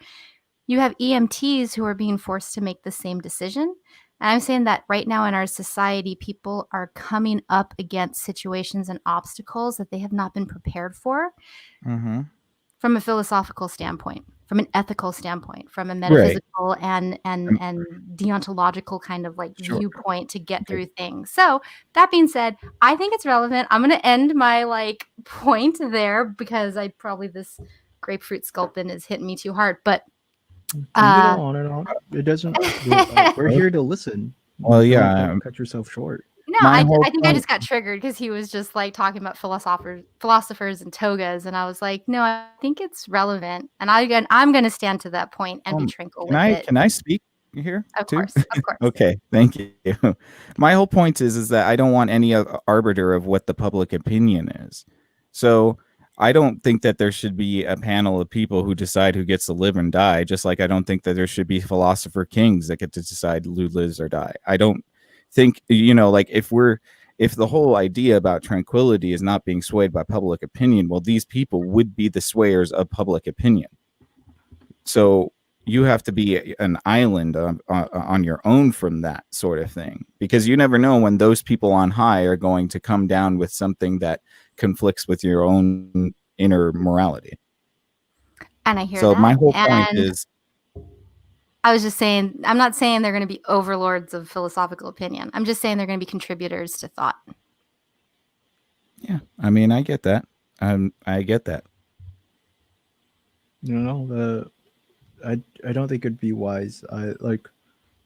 you have EMTs who are being forced to make the same decision. And I'm saying that right now in our society, people are coming up against situations and obstacles that they have not been prepared for Mm-hmm. from a philosophical standpoint, from an ethical standpoint, from a Right. metaphysical and deontological kind of like Sure. viewpoint to get Okay. through things. So that being said, I think it's relevant. I'm gonna end my like point there because I probably this grapefruit sculpin is hitting me too hard. But You could uh go on and on. It doesn't. We're Okay. here to listen. Well, Don't yeah. cut yourself short. no, My I whole think I point. just got triggered because he was just like talking about philosophers and togas, and I was like, no, I think it's relevant, and I'm gonna stand to that point and be tranquil Can with I it. can I speak here Of too? course, of course. Okay, thank you. My whole point is that I don't want any arbiter of what the public opinion is. So I don't think that there should be a panel of people who decide who gets to live and die, just like I don't think that there should be philosopher kings that get to decide who lives or die. I don't think, like if the whole idea about tranquility is not being swayed by public opinion, well, these people would be the swayers of public opinion. So you have to be an island on your own from that sort of thing, because you never know when those people on high are going to come down with something that conflicts with your own inner morality. And I hear So my that. whole point And is, I was just saying, I'm not saying they're going to be overlords of philosophical opinion. I'm just saying they're going to be contributors to thought. yeah, I mean, I get that. I get that. I don't think it'd be wise.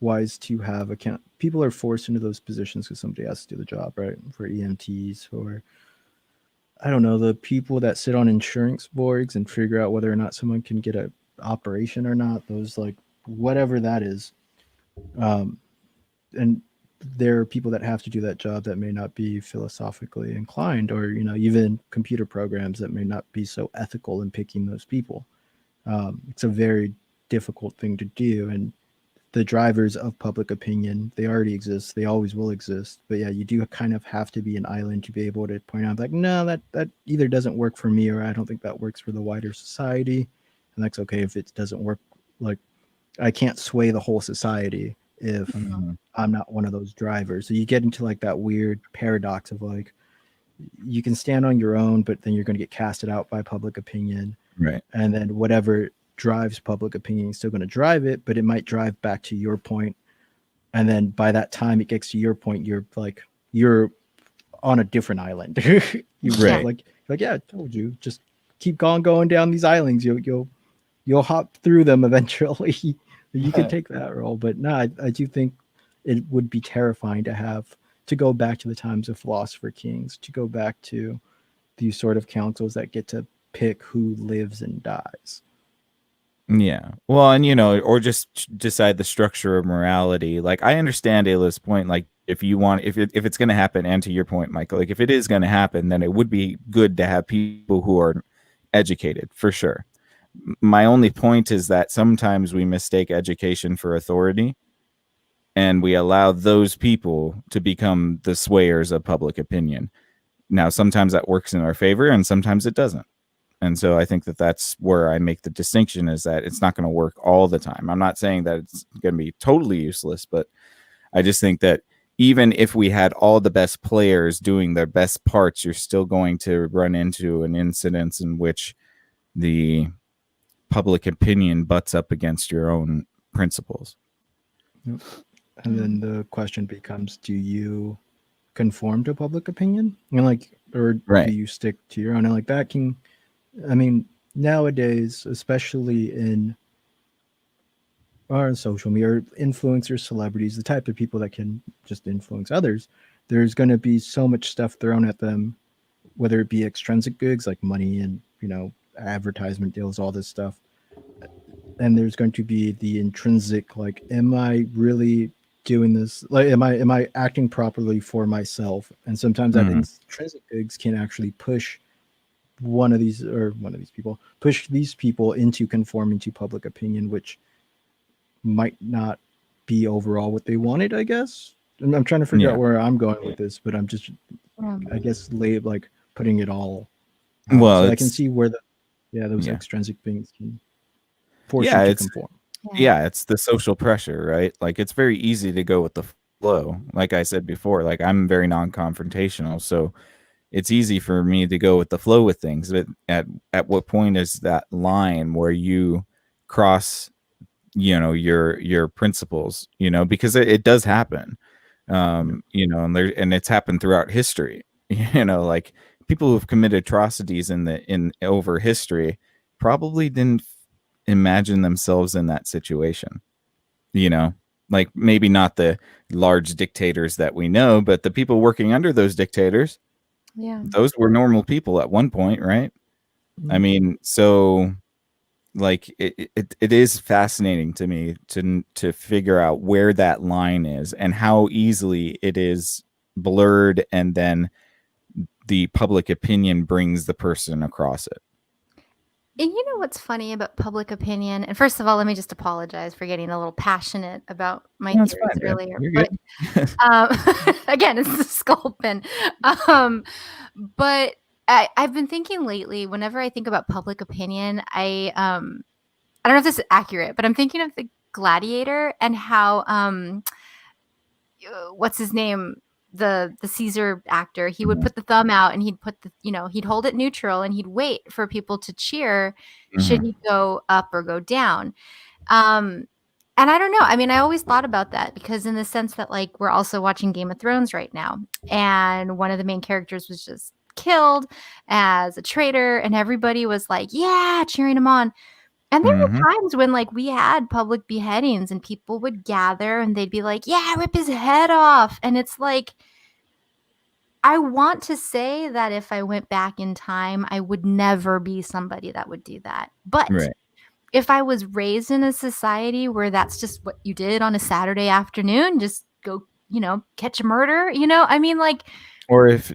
Wise to have account. People are forced into those positions because somebody has to do the job, right? For EMTs, or I don't know, the people that sit on insurance boards and figure out whether or not someone can get a operation or not. Those like whatever that is. Um, and there are people that have to do that job that may not be philosophically inclined, or even computer programs that may not be so ethical in picking those people. It's a very difficult thing to do, and the drivers of public opinion, they already exist, they always will exist. But yeah, you do kind of have to be an island to be able to point out like, no, that either doesn't work for me, or I don't think that works for the wider society. And that's okay if it doesn't work like I can't sway the whole society if Mhm. I'm not one of those drivers. So you get into like that weird paradox of like you can stand on your own, but then you're going to get casted out by public opinion, Right. and then whatever drives public opinion is still going to drive it, but it might drive back to your point, and then by that time it gets to your point, you're on a different island. you Right. like yeah, I told you, just keep on going down these islands. You'll hop through them eventually. You can take that role, but no, I do think it would be terrifying to go back to the times of philosopher kings, to go back to these sort of councils that get to pick who lives and dies. Yeah. Well, and or just decide the structure of morality. Like I understand Ayla's point. Like if you want, if it's going to happen, and to your point, Michael, like if it is going to happen, then it would be good to have people who are educated for sure. My only point is that sometimes we mistake education for authority, and we allow those people to become the swayers of public opinion. Now, sometimes that works in our favor, and sometimes it doesn't. And so I think that that's where I make the distinction, is that it's not going to work all the time. I'm not saying that it's going to be totally useless, but I just think that even if we had all the best players doing their best parts, you're still going to run into an incident in which the public opinion butts up against your own principles. Yep. And then the question becomes, do you conform to public opinion? Or Right. do you stick to your own? And like that can, I mean, nowadays, especially in our social media, or influencers, celebrities, the type of people that can just influence others, there's going to be so much stuff thrown at them, whether it be extrinsic goods like money and, advertisement deals, all this stuff. And there's going to be the intrinsic, like, am I really doing this? Like, am I acting properly for myself? And sometimes that intrinsic goods can actually push push these people into conforming to public opinion, which might not be overall what they wanted, I guess. And I'm trying to figure out where I'm going with this, but I'm just, I guess, putting it all out. Well, so I can see where those extrinsic things can force you to conform. Yeah, it's the social pressure, right? Like it's very easy to go with the flow. Like I said before, like I'm very non-confrontational, so it's easy for me to go with the flow with things. But at what point is that line where you cross, your principles? Because it does happen, and it's happened throughout history. Like people who've committed atrocities in over history probably didn't imagine themselves in that situation. Like maybe not the large dictators that we know, but the people working under those dictators, those were normal people at one point, right? I mean, so like it is fascinating to me to figure out where that line is and how easily it is blurred, and then the public opinion brings the person across it. And you know what's funny about public opinion? And first of all, let me just apologize for getting a little passionate about my theories earlier. You're but again, it's the sculpin. But I've been thinking lately, whenever I think about public opinion, I don't know if this is accurate, but I'm thinking of the Gladiator and how what's his name? The Caesar actor, he would put the thumb out and he'd put he'd hold it neutral and he'd wait for people to cheer should he go up or go down. And I don't know. I mean, I always thought about that because in the sense that like we're also watching Game of Thrones right now, and one of the main characters was just killed as a traitor, and everybody was like, yeah, cheering him on. And there were times when like we had public beheadings and people would gather and they'd be like, yeah, rip his head off. And it's like, I want to say that if I went back in time, I would never be somebody that would do that. But if I was raised in a society where that's just what you did on a Saturday afternoon, just go, catch a murder, I mean, like, or if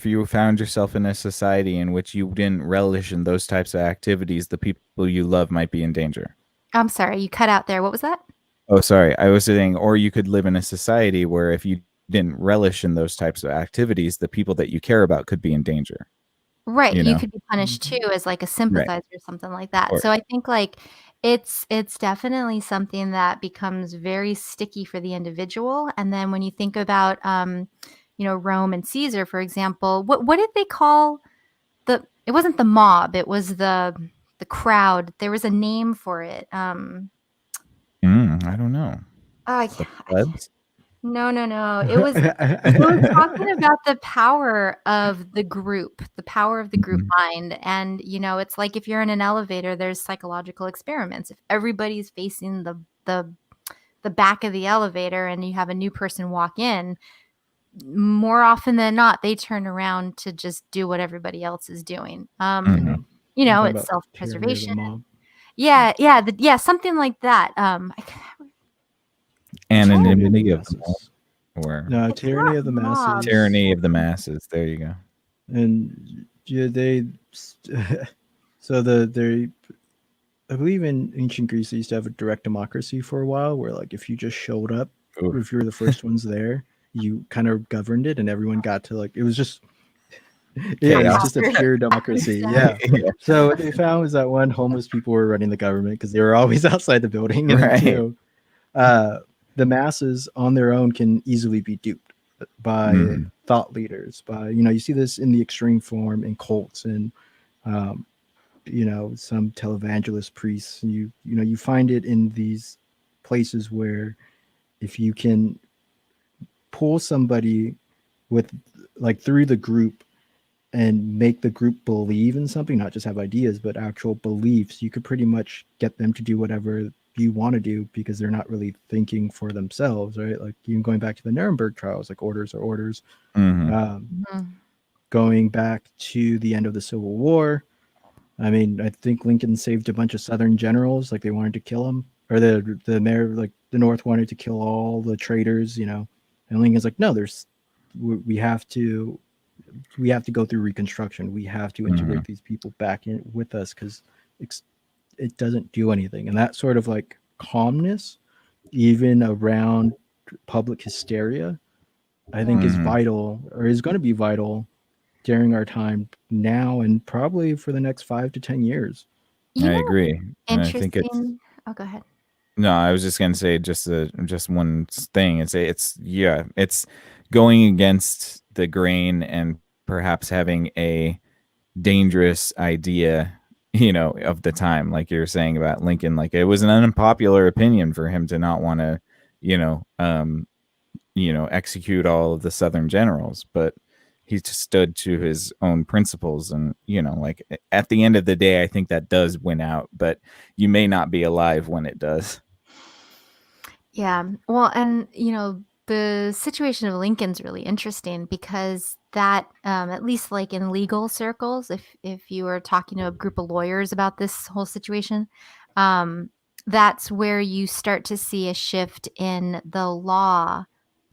you found yourself in a society in which you didn't relish in those types of activities, the people you love might be in danger. I'm sorry, you cut out there. What was that? Oh, sorry. I was saying, or you could live in a society where if you didn't relish in those types of activities, the people that you care about could be in danger. Right, you you know. could be punished too as like a Right. sympathizer or something like that. Or So I think like it's definitely something that becomes very sticky for the individual. And then when you think about Rome and Caesar, for example, what did they call it wasn't the mob, it was the crowd. There was a name for it. I don't know. Oh, The plebs? no, no, no. It was talking about the power of the group, the power of the group Mhm. mind. And, it's like if you're in an elevator, there's psychological experiments. If everybody's facing the back of the elevator and you have a new person walk in, more often than not, they turn around to just do what everybody else is doing. Mhm. You're talking It's about tyranny of the self-preservation. mob. Yeah, something like that. Tyranny of the Anonymity of the mob, masses. or No, It's tyranny not of the mob. masses. tyranny of the masses. There you go. And yeah, they so they I believe in ancient Greece they used to have a direct democracy for a while where like if you just showed up, Oof. if you were the first ones there, you kind of governed it and everyone got to like it was just yeah, it was Chaos. just a pure democracy. Yeah. Yeah. So what they found was that one, homeless people were running the government because they were always outside the building, and then Right. two, the masses on their own can easily be duped by Mhm. thought leaders. By you see this in the extreme form in cults and um, some televangelist priests. And you find it in these places where if you can pull somebody with like through the group and make the group believe in something, not just have ideas, but actual beliefs, you could pretty much get them to do whatever you want to do because they're not really thinking for themselves, right? Like even going back to the Nuremberg trials, like orders are orders. Mhm. Mhm. Going back to the end of the Civil War, I mean, I think Lincoln saved a bunch of Southern generals, like they wanted to kill them, or the mayor, like the North wanted to kill all the traitors, and Lincoln's like, no, we have to go through Reconstruction. We have to integrate Mhm. these people back in with us because it doesn't do anything. And that sort of like calmness, even around public hysteria, I think is Mhm. vital or is going to be vital during our time now and probably for the next 5 to 10 years. I You know what's agree, and I think it's interesting? Oh, go ahead. no. I was just gonna say just one thing. It's going against the grain and perhaps having a dangerous idea, of the time, like you're saying about Lincoln. Like it was an unpopular opinion for him to not want to, you know, um, execute all of the Southern generals, but he just stood to his own principles. And, like at the end of the day, I think that does win out, but you may not be alive when it does. Yeah. Well, and the situation of Lincoln's really interesting because that, at least like in legal circles, if you were talking to a group of lawyers about this whole situation, um, that's where you start to see a shift in the law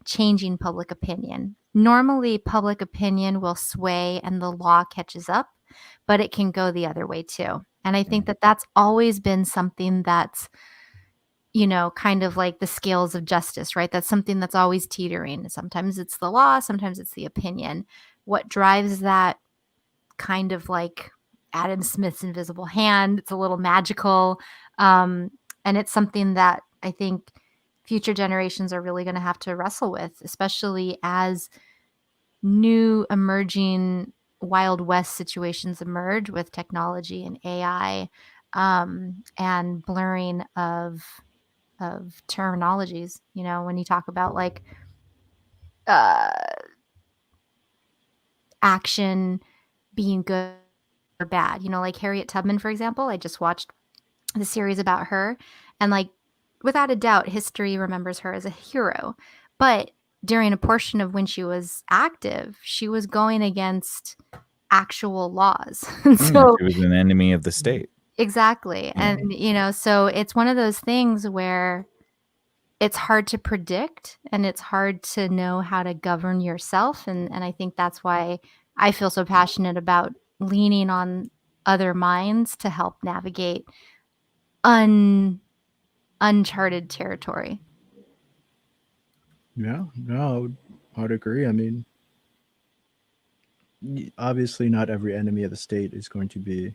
changing public opinion. Normally, public opinion will sway and the law catches up, but it can go the other way too. And I think that that's always been something that's kind of like the scales of justice, right? That's something that's always teetering. Sometimes it's the law, sometimes it's the opinion. What drives that kind of like Adam Smith's invisible hand? It's a little magical. Um, and it's something that I think future generations are really going to have to wrestle with, especially as new emerging Wild West situations emerge with technology and AI, and blurring of terminologies. When you talk about like uh, action being good or bad, like Harriet Tubman, for example. I just watched the series about her, and like without a doubt, history remembers her as a hero. But during a portion of when she was active, she was going against actual laws. And so She was an enemy of the state. exactly. Yeah. And so it's one of those things where it's hard to predict and it's hard to know how to govern yourself. And I think that's why I feel so passionate about leaning on other minds to help navigate uncharted territory. Yeah, no, I would agree. I mean, Obviously, not every enemy of the state is going to be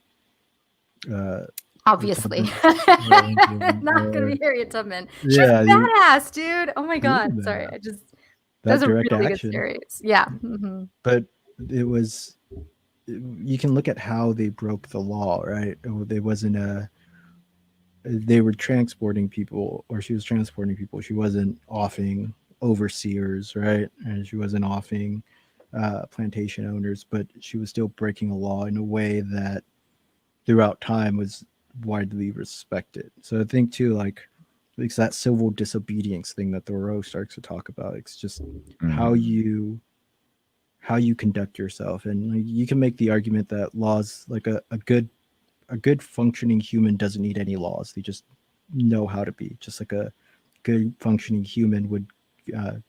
Obviously. Tubman, Not gonna be Harriet Tubman. She's yeah, badass, dude. Oh my she is a god. Sorry. badass. That's That a direct really good action. series. Yeah. Hmm. But it was, you can look at how they broke the law, right? They wasn't a, they were transporting people, or she was transporting people. She wasn't offing overseers, right? And she wasn't offing plantation owners, but she was still breaking a law in a way that throughout time was widely respected. So I think too, like it's that civil disobedience thing that Thoreau starts to talk about. It's just how Mm. you conduct yourself, and like, you can make the argument that laws, like a good functioning human doesn't need any laws. They just know how to be, just like a good functioning human would.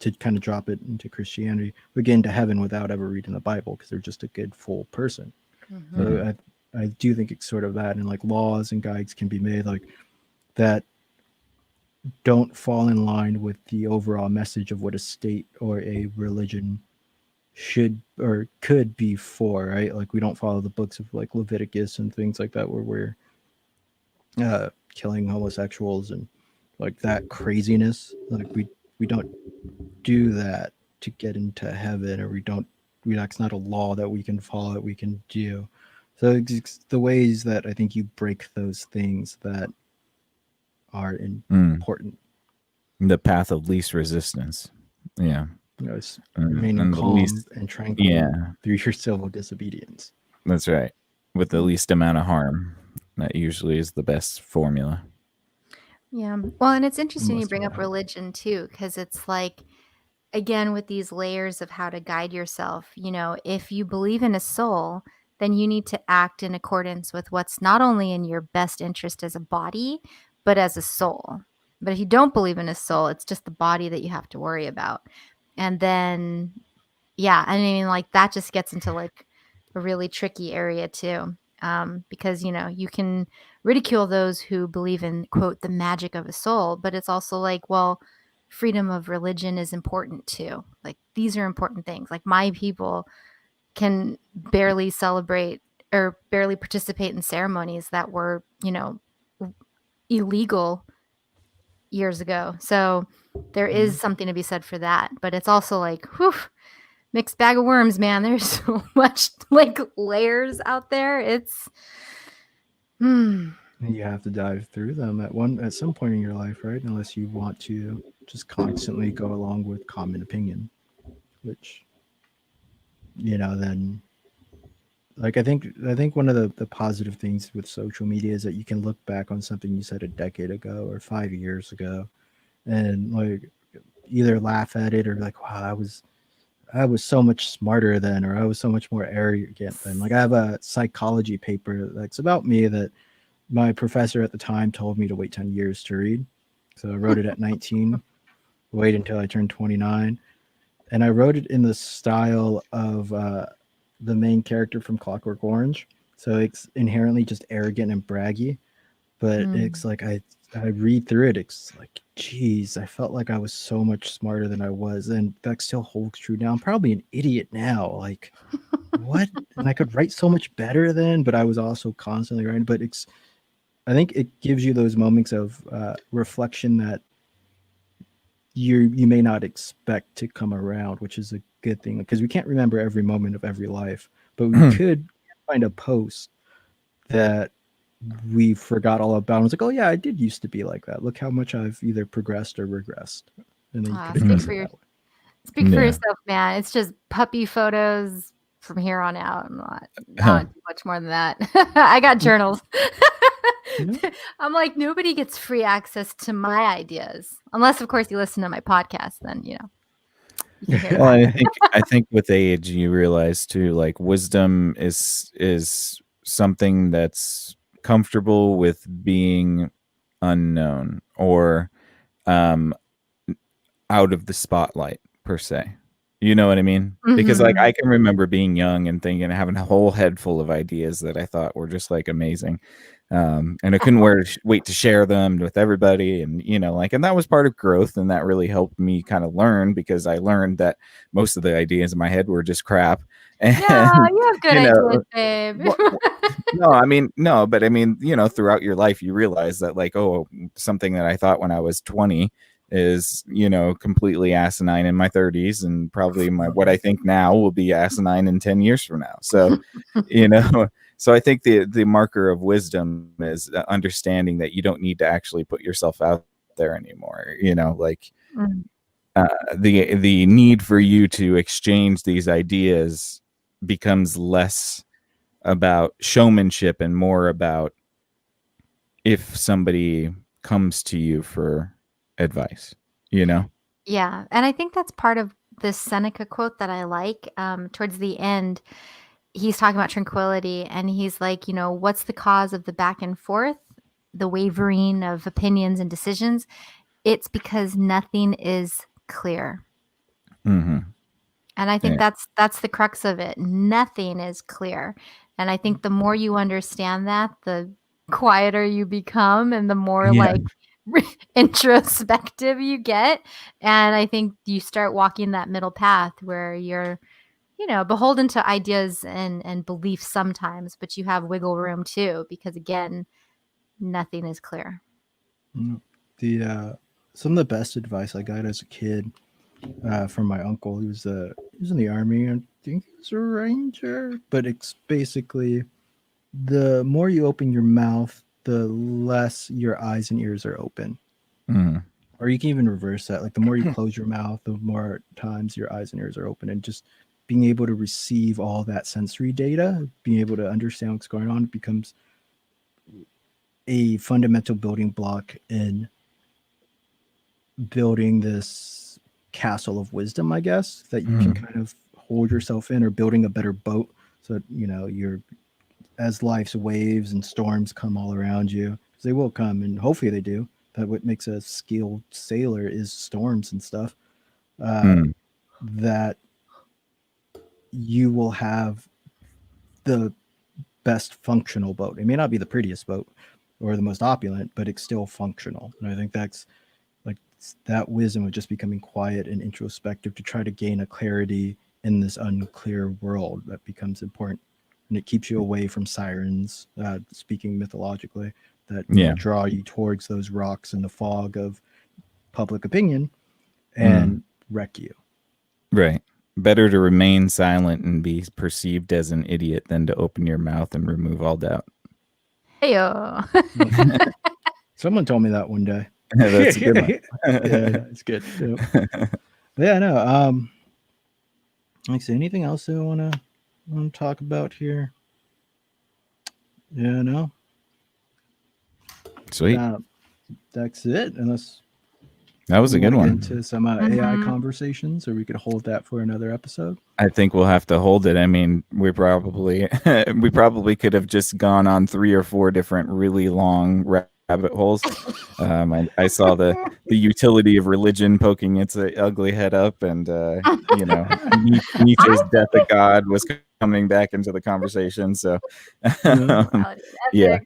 To kind of drop it into Christianity, would get into heaven without ever reading the Bible because they're just a good full person. Hmm. So I do think it's sort of that, and like laws and guides can be made like that don't fall in line with the overall message of what a state or a religion should or could be for, right? Like we don't follow the books of like Leviticus and things like that where we're killing homosexuals and like that craziness. Like we don't do that to get into heaven, or we don't. That's not a law that we can follow that we can do. So it's the ways that I think you break those things that are Mm. important. The path of least resistance. Yeah. It's remaining And the calm least, and tranquil yeah, through your civil disobedience. that's right. With the least amount of harm. That usually is the best formula. Yeah. Well, and it's interesting you Most bring up amount. religion too, because it's like, again, with these layers of how to guide yourself, if you believe in a soul, then you need to act in accordance with what's not only in your best interest as a body, but as a soul. But if you don't believe in a soul, it's just the body that you have to worry about. And then, yeah, I mean, like that just gets into like a really tricky area too. Because, you can ridicule those who believe in, quote, the magic of a soul, but it's also like, well, freedom of religion is important too. Like these are important things. Like my people can barely celebrate or barely participate in ceremonies that were, illegal years ago. So there is something to be said for that. But it's also like, whew, mixed bag of worms, man. There's so much like layers out there. It's And you have to dive through them at some point in your life, right? Unless you want to just constantly go along with common opinion, which then like I think one of the positive things with social media is that you can look back on something you said a decade ago or 5 years ago and like either laugh at it or like, wow, I was so much smarter then, or I was so much more arrogant then. Like I have a psychology paper that's about me that my professor at the time told me to wait 10 years to read. So I wrote it at 19, wait until I turned 29. And I wrote it in the style of the main character from Clockwork Orange. So it's inherently just arrogant and braggy. But it's like I read through it, it's like, geez, I felt like I was so much smarter than I was. And that still holds true now. I'm probably an idiot now. Like, what? And I could write so much better then, but I was also constantly writing. But I think it gives you those moments of reflection that you may not expect to come around, which is a good thing because we can't remember every moment of every life, but we could find a post that we forgot all about. And it's like, oh yeah, I did used to be like that. Look how much I've either progressed or regressed, and then you could speak address for it your that way. speak for Yeah. yourself, man. It's just puppy photos from here on out. I Huh. don't do much more than that. I got journals. Yeah. I'm like, nobody gets free access to my ideas. Unless, of course, you listen to my podcast, then, you can hear Well, that. I think with age you realize too, like wisdom is something that's comfortable with being unknown or um out of the spotlight per se. You know what I mean? Because like Mhm. I can remember being young and thinking having a whole head full of ideas that I thought were just like amazing. And I couldn't wait to share them with everybody. And, and that was part of growth. And that really helped me kind of learn, because I learned that most of the ideas in my head were just crap. And, Yeah, you have good ideas, babe. no, but I mean, throughout your life, you realize that, like, oh, something that I thought when I was 20 is, completely asinine in my 30s, and probably what I think now will be asinine in 10 years from now. So, so I think the marker of wisdom is understanding that you don't need to actually put yourself out there anymore. Like, the need for you to exchange these ideas becomes less about showmanship and more about if somebody comes to you for advice, Yeah, and I think that's part of this Seneca quote that I like. Towards the end, he's talking about tranquility, and he's like, what's the cause of the back and forth, the wavering of opinions and decisions? It's because nothing is clear. Mm-hmm. And I think that's the crux of it. Nothing is clear. And I think the more you understand that, the quieter you become, and the more like introspective you get. And I think you start walking that middle path where you're, beholden to ideas and beliefs sometimes, but you have wiggle room too, because again, nothing is clear. The some of the best advice I got as a kid from my uncle. He was in the army. I think he was a ranger, but it's basically the more you open your mouth, the less your eyes and ears are open. Mm-hmm. Or you can even reverse that. Like the more you close your mouth, the more times your eyes and ears are open, and just being able to receive all that sensory data, being able to understand what's going on, becomes a fundamental building block in building this castle of wisdom, I guess, that you can kind of hold yourself in, or building a better boat so that, you're, as life's waves and storms come all around you, because they will come, and hopefully they do. But what makes a skilled sailor is storms and stuff. That you will have the best functional boat. It may not be the prettiest boat or the most opulent, but it's still functional. And I think that's like that wisdom of just becoming quiet and introspective to try to gain a clarity in this unclear world that becomes important. And it keeps you away from sirens, speaking mythologically, that draw you towards those rocks in the fog of public opinion and wreck you. Right. Better to remain silent and be perceived as an idiot than to open your mouth and remove all doubt. Heyo. Someone told me that one day. That's a good one. Yeah, it's good. Yep. Yeah, no. Like, say anything else that I want to talk about here? Yeah, no. Sweet. That's it. Unless that was a good one. Into some AI conversations, or we could hold that for another episode. I think we'll have to hold it. I mean, we probably could have just gone on 3 or 4 different really long rabbit holes. I saw the utility of religion poking its ugly head up, and Nietzsche's death of God was coming back into the conversation. So yeah.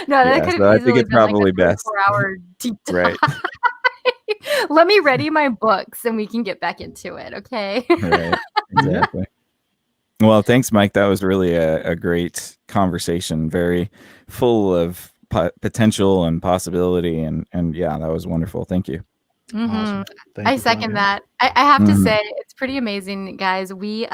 No, that could have I think it's probably like best. 4-hour deep dive. Right. Let me ready my books and we can get back into it, okay? Right. Exactly. Well, thanks, Mike. That was really a great conversation, very full of potential and possibility, and yeah, that was wonderful. Thank you. Awesome. I second that. I have to say, it's pretty amazing, guys. We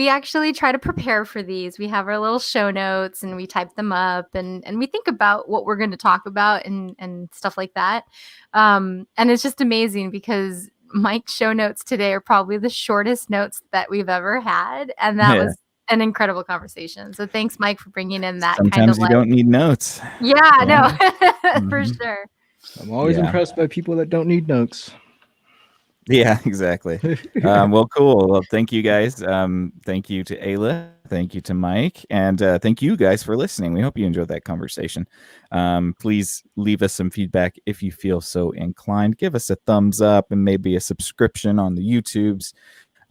actually try to prepare for these. We have our little show notes and we type them up, and we think about what we're going to talk about and stuff like that. And it's just amazing because Mike's show notes today are probably the shortest notes that we've ever had. And that was an incredible conversation. So thanks, Mike, for bringing in that Sometimes kind of you don't need notes. Yeah, no, for sure. I'm always impressed by people that don't need notes. Yeah, exactly. Well, cool. Well, thank you guys. Thank you to Ayla. Thank you to Mike. And thank you guys for listening. We hope you enjoyed that conversation. Please leave us some feedback if you feel so inclined. Give us a thumbs up and maybe a subscription on the YouTubes.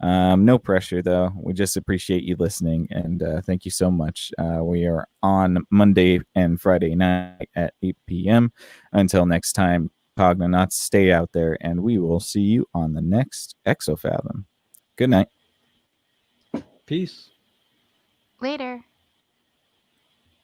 No pressure, though. We just appreciate you listening, and thank you so much. We are on Monday and Friday night at 8 p.m. Until next time, Cognonauts, stay out there, and we will see you on the next Exofathom. Good night. Peace. Later.